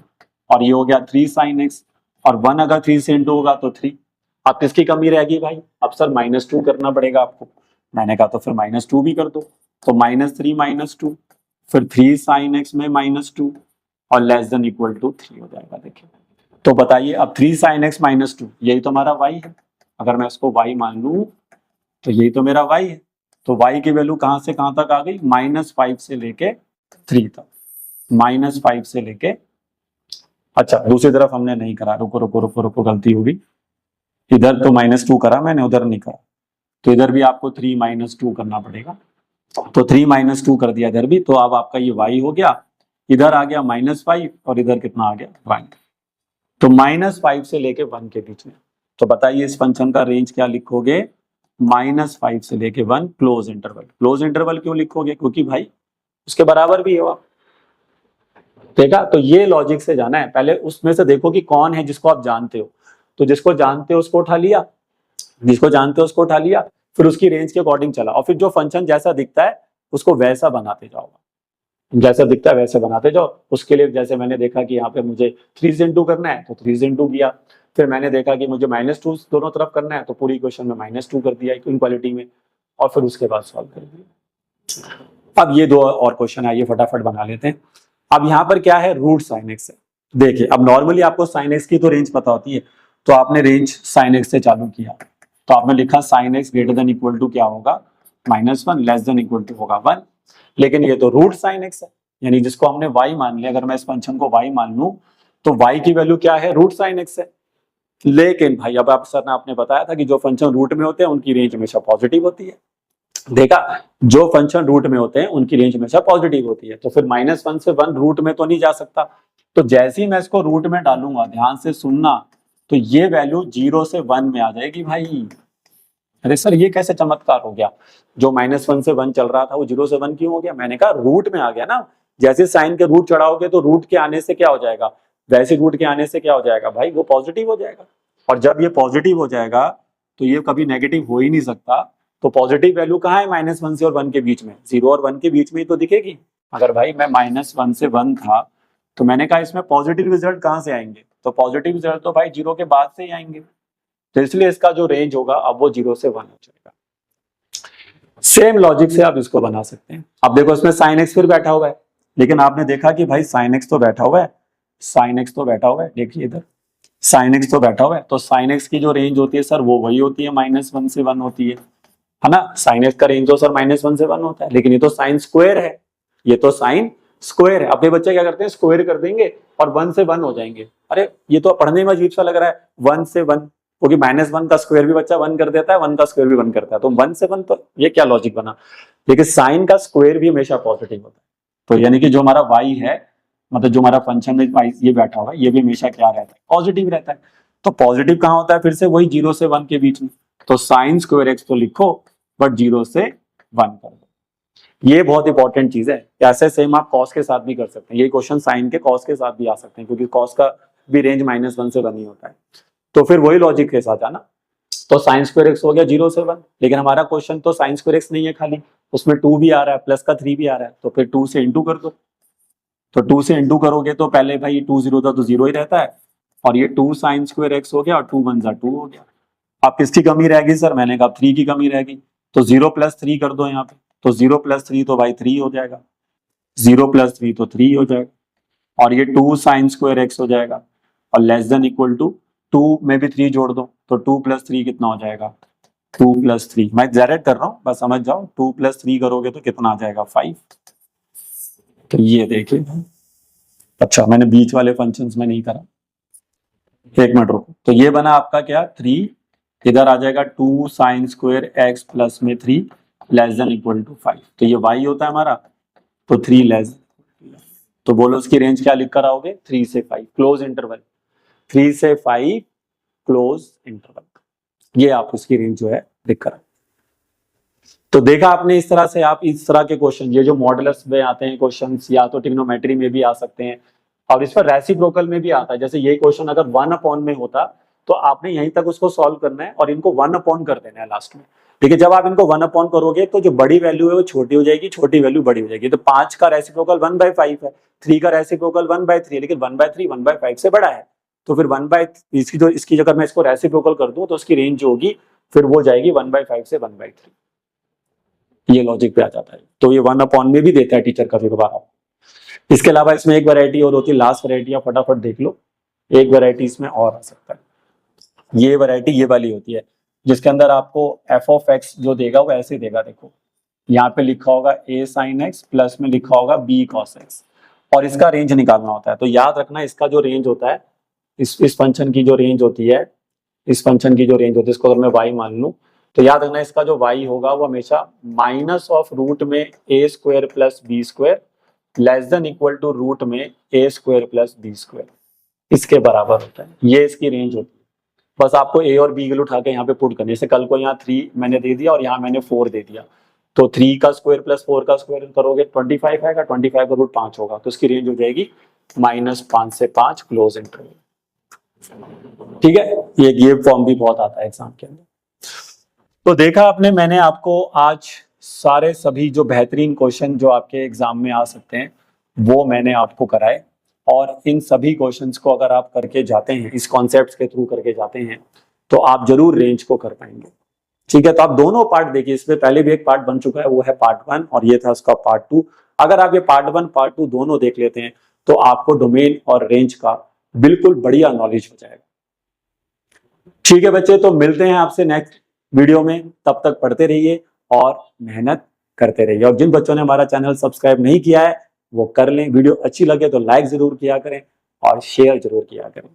और ये हो गया 3 sin x, और 1 अगर 3 से इंटू होगा तो 3। अब किसकी कमी रहेगी भाई, अब सर -2 करना पड़ेगा आपको। मैंने कहा तो फिर -2 भी कर दो, तो -3 -2, फिर 3 sin x में -2 और लेस देन इक्वल टू 3 हो जाएगा। देखिए तो बताइए अब 3 sin x -2 यही तो हमारा y है। अगर मैं इसको y मान लूं तो यही तो मेरा y है। तो y की वैल्यू कहां से कहां तक आ गई, -5 से लेके 3 तक, -5 से लेके, अच्छा दूसरी तरफ हमने नहीं करा, रुको रुको रुको रुको गलती होगी, इधर तो -2 करा मैंने, उधर नहीं करा। तो इधर भी आपको 3 -2 करना पड़ेगा। तो 3 -2 कर दिया इधर भी, तो अब आपका ये y हो गया, इधर आ गया -5 और इधर कितना आ गया 1। तो -5 से लेके 1 के बीच में। तो बताइए इस फंक्शन का रेंज क्या लिखोगे, -5 से लेके 1 क्लोज इंटरवल। क्लोज इंटरवल क्यों लिखोगे, क्योंकि भाई उसके बराबर भी होगा। देखा, तो ये लॉजिक से जाना है। पहले उसमें से देखो कि कौन है जिसको आप जानते हो, तो जिसको जानते हो उसको उठा लिया, जिसको जानते हो उसको उठा लिया, फिर उसकी रेंज के अकॉर्डिंग चला, और फिर जो फंक्शन जैसा दिखता है उसको वैसा बनाते जाओ, जैसा दिखता है वैसे बनाते जाओ। उसके लिए जैसे मैंने देखा कि यहाँ पे मुझे 3 से इंटू करना है तो 3 से इंटू किया, फिर मैंने देखा कि मुझे -2 दोनों तरफ करना है तो पूरी इक्वेशन में -2 कर दिया इनक्वालिटी में, और फिर उसके बाद सॉल्व कर दिया। अब ये दो और क्वेश्चन आइए फटाफट बना लेते हैं। अब यहाँ पर क्या है, रूट sin x है। देखिए अब नॉर्मली आपको sin x की तो रेंज पता होती है, तो आपने रेंज sin x से चालू किया, तो आपने लिखा sin x greater than equal to क्या होगा, -1, लेस देन इक्वल टू होगा 1। लेकिन ये तो रूट sin x है, यानी जिसको हमने y मान लिया, अगर मैं इस फंक्शन को y मान लूं तो y की वैल्यू क्या है, रूट sin x है। लेकिन भाई अब आप सर ने आपने बताया था कि जो फंक्शन रूट में होते हैं उनकी रेंज हमेशा पॉजिटिव होती है। देखा, जो फंक्शन रूट में होते हैं उनकी रेंज हमेशा पॉजिटिव होती है। तो फिर -1 से 1 रूट में तो नहीं जा सकता, तो जैसे ही मैं इसको रूट में डालूंगा, ध्यान से सुनना, तो ये वैल्यू 0 से 1 में आ जाएगी भाई। अरे सर ये कैसे चमत्कार हो गया, जो -1 से 1 चल रहा था वो 0 से 1 क्यों हो गया, मैंने कहा रूट में आ गया ना। जैसे साइन के रूट चढ़ाओगे तो रूट के आने से क्या हो जाएगा, वैसे रूट के आने से क्या हो जाएगा भाई, वो पॉजिटिव हो जाएगा। और जब ये पॉजिटिव हो जाएगा तो ये कभी नेगेटिव हो ही नहीं सकता। तो पॉजिटिव वैल्यू कहाँ है, -1 से और 1 के बीच में, 0 और 1 के बीच में ही तो दिखेगी। अगर भाई मैं -1 से 1 था तो मैंने कहा इसमें पॉजिटिव रिजल्ट कहाँ से आएंगे, तो पॉजिटिव रिजल्ट तो भाई 0 के बाद से ही आएंगे। तो इसलिए इसका जो रेंज होगा अब वो 0 से 1 हो जाएगा। सेम लॉजिक से आप इसको बना सकते हैं। अब देखो इसमें sin x फिर बैठा हुआ है, लेकिन आपने देखा कि भाई sin x तो बैठा हुआ है, sin x तो बैठा हुआ है, देखिए इधर sin x तो बैठा हुआ है, तो sin x की जो रेंज होती है सर वो वही होती है, -1 से 1 होती है ना। sin x का रेंज तो सर -1 से 1 होता है, लेकिन ये तो साइन स्क्वायर है, ये तो साइन स्क्वायर है। अपने बच्चे क्या करते हैं, स्क्वायर कर देंगे और 1 से 1 हो जाएंगे। अरे ये तो पढ़ने में अजीब सा लग रहा है, 1 से 1, क्योंकि -1 का स्क्वायर भी बच्चा 1 कर देता है, 1 का स्क्वायर भी 1 करता है, तो 1 से 1 तो ये क्या लॉजिक बना। लेकिन साइन का स्क्वायर भी हमेशा पॉजिटिव होता है, तो यानी कि जो हमारा y है, मतलब जो हमारा फंक्शन में ये बैठा हुआ है, ये भी हमेशा क्या रहता है, पॉजिटिव रहता है। तो पॉजिटिव कहाँ होता है, फिर से वही 0 से 1 के बीच में। तो साइन स्क्वायर x तो लिखो, बट 0 से 1 कर दो। ये बहुत इंपॉर्टेंट चीज है। ऐसे सेम आप कॉस के साथ भी कर सकते हैं, ये क्वेश्चन साइन के कॉस के साथ भी आ सकते हैं, क्योंकि कॉस का भी रेंज -1 से 1 ही होता है। तो फिर वही लॉजिक के साथ आना, तो साइन स्क्वायर एक्स हो गया 0 से 1, लेकिन हमारा क्वेश्चन तो साइन स्क्वायर एक्स नहीं है खाली, उसमें 2 भी आ रहा है, प्लस का 3 भी आ रहा है, तो फिर 2 से इंटू कर दो। तो 2 से इंटू करोगे तो पहले भाई 2 0 था तो 0 ही रहता है, और ये 2 साइन स्क्वायर एक्स हो गया और 2 1 2 हो गया। अब किसकी कमी रहेगी सर, मैंने कहा 3 की कमी रहेगी, तो 0 + 3 कर दो यहाँ पे, तो 0 + 3 तो भाई 3 हो जाएगा। 0 प्लस 3 तो 3 हो जाएगा, और ये 2 साइन स्क्वायर एक्स हो जाएगा, और लेस देन इक्वल टू 2 में भी 3 जोड़ दो तो 2 प्लस 3 कितना हो जाएगा, 2 प्लस 3, मैं एग्जैक्ट कर रहा हूँ बस समझ जाओ, 2 प्लस 3 करोगे तो कितना आ जाएगा 5। तो ये देखिए, अच्छा मैंने बीच वाले फंक्शंस में नहीं करा, एक मिनट रुको, तो ये बना आपका क्या 3, इधर आ जाएगा 2 साइन स्क्वायर एक्स प्लस में 3 लेस देन इक्वल टू 5, तो ये y होता है हमारा, तो 3 लेस, तो बोलो उसकी रेंज क्या लिख कर आओगे, 3 से 5 क्लोज इंटरवल, 3 से 5 क्लोज इंटरवल, ये आप उसकी रेंज जो है लिख कर। तो देखा आपने, इस तरह से आप इस तरह के क्वेश्चन, ये जो मॉडुलस में आते हैं क्वेश्चंस, या तो ट्रिग्नोमेट्री में भी आ सकते हैं, और इस पर रेसिप्रोकल में भी आता है। जैसे ये क्वेश्चन अगर 1 अपॉन में होता तो आपने यहीं तक उसको सॉल्व करना है और इनको 1 अपॉन कर देना है लास्ट में। ठीक है, जब आप इनको 1 अपॉन करोगे तो जो बड़ी वैल्यू है वो छोटी हो जाएगी, छोटी वैल्यू बड़ी हो जाएगी। तो 5 का रेसिप्रोकल 1/5 है, 3 का रेसिप्रोकल 1/3 है, लेकिन 1/3 1/5 से बड़ा है, तो फिर 1/3 इसकी अगर मैं इसको रेसिप्रोकल कर दूं तो उसकी रेंज जो होगी फिर वो जाएगी 1/5 से 1/3। ये लॉजिक पे आ जाता है। तो ये 1 अपॉन में भी देता है टीचर कभी कभार। इसके अलावा इसमें एक वैरायटी और होती है, लास्ट वैरायटी, आप फटाफट देख लो, एक वैरायटी इसमें और आ सकता है। ये वैरायटी ये वाली होती है जिसके अंदर आपको एफ ऑफ एक्स जो देगा वो ऐसे देगा, देखो यहाँ पे लिखा होगा a sin x प्लस में लिखा होगा b cos x, और इसका रेंज निकालना होता है। तो याद रखना इसका जो रेंज होता है, इस फंक्शन की जो रेंज होती है, इस फंक्शन की जो रेंज होती है, इसको अगर मैं y मान लूं तो याद रखना इसका जो y होगा वो हमेशा माइनस ऑफ रूट में a square plus b square less than equal to root में a square plus b square, इसके बराबर होता है। ये इसकी रेंज होती है। बस आपको a और b के लिए उठा के यहाँ पे पुट करने, जैसे कल को यहाँ 3 मैंने दे दिया और यहाँ मैंने 4 दे दिया, तो 3 का स्क्वायर प्लस 4 का स्क्वायर करोगे 25 आएगा, 25 का रूट 5 होगा, तो इसकी रेंज हो जाएगी -5 से 5 क्लोज इंटरवल। ठीक है, ये फॉर्म भी बहुत आता है एग्जाम के अंदर। तो देखा आपने, मैंने आपको आज सारे सभी जो बेहतरीन क्वेश्चन जो आपके एग्जाम में आ सकते हैं वो मैंने आपको कराए, और इन सभी क्वेश्चंस को अगर आप करके जाते हैं, इस कॉन्सेप्ट्स के थ्रू करके जाते हैं, तो आप जरूर रेंज को कर पाएंगे। ठीक है, तो आप दोनों पार्ट देखिए, इसमें पहले भी एक पार्ट बन चुका है, वो है पार्ट 1 और ये था उसका पार्ट 2। अगर आप ये पार्ट 1 पार्ट 2 दोनों देख लेते हैं तो आपको डोमेन और रेंज का बिल्कुल बढ़िया नॉलेज हो जाएगा। ठीक है बच्चे, तो मिलते हैं आपसे नेक्स्ट वीडियो में, तब तक पढ़ते रहिए और मेहनत करते रहिए। और जिन बच्चों ने हमारा चैनल सब्सक्राइब नहीं किया है वो कर लें, वीडियो अच्छी लगे तो लाइक जरूर किया करें और शेयर जरूर किया करें।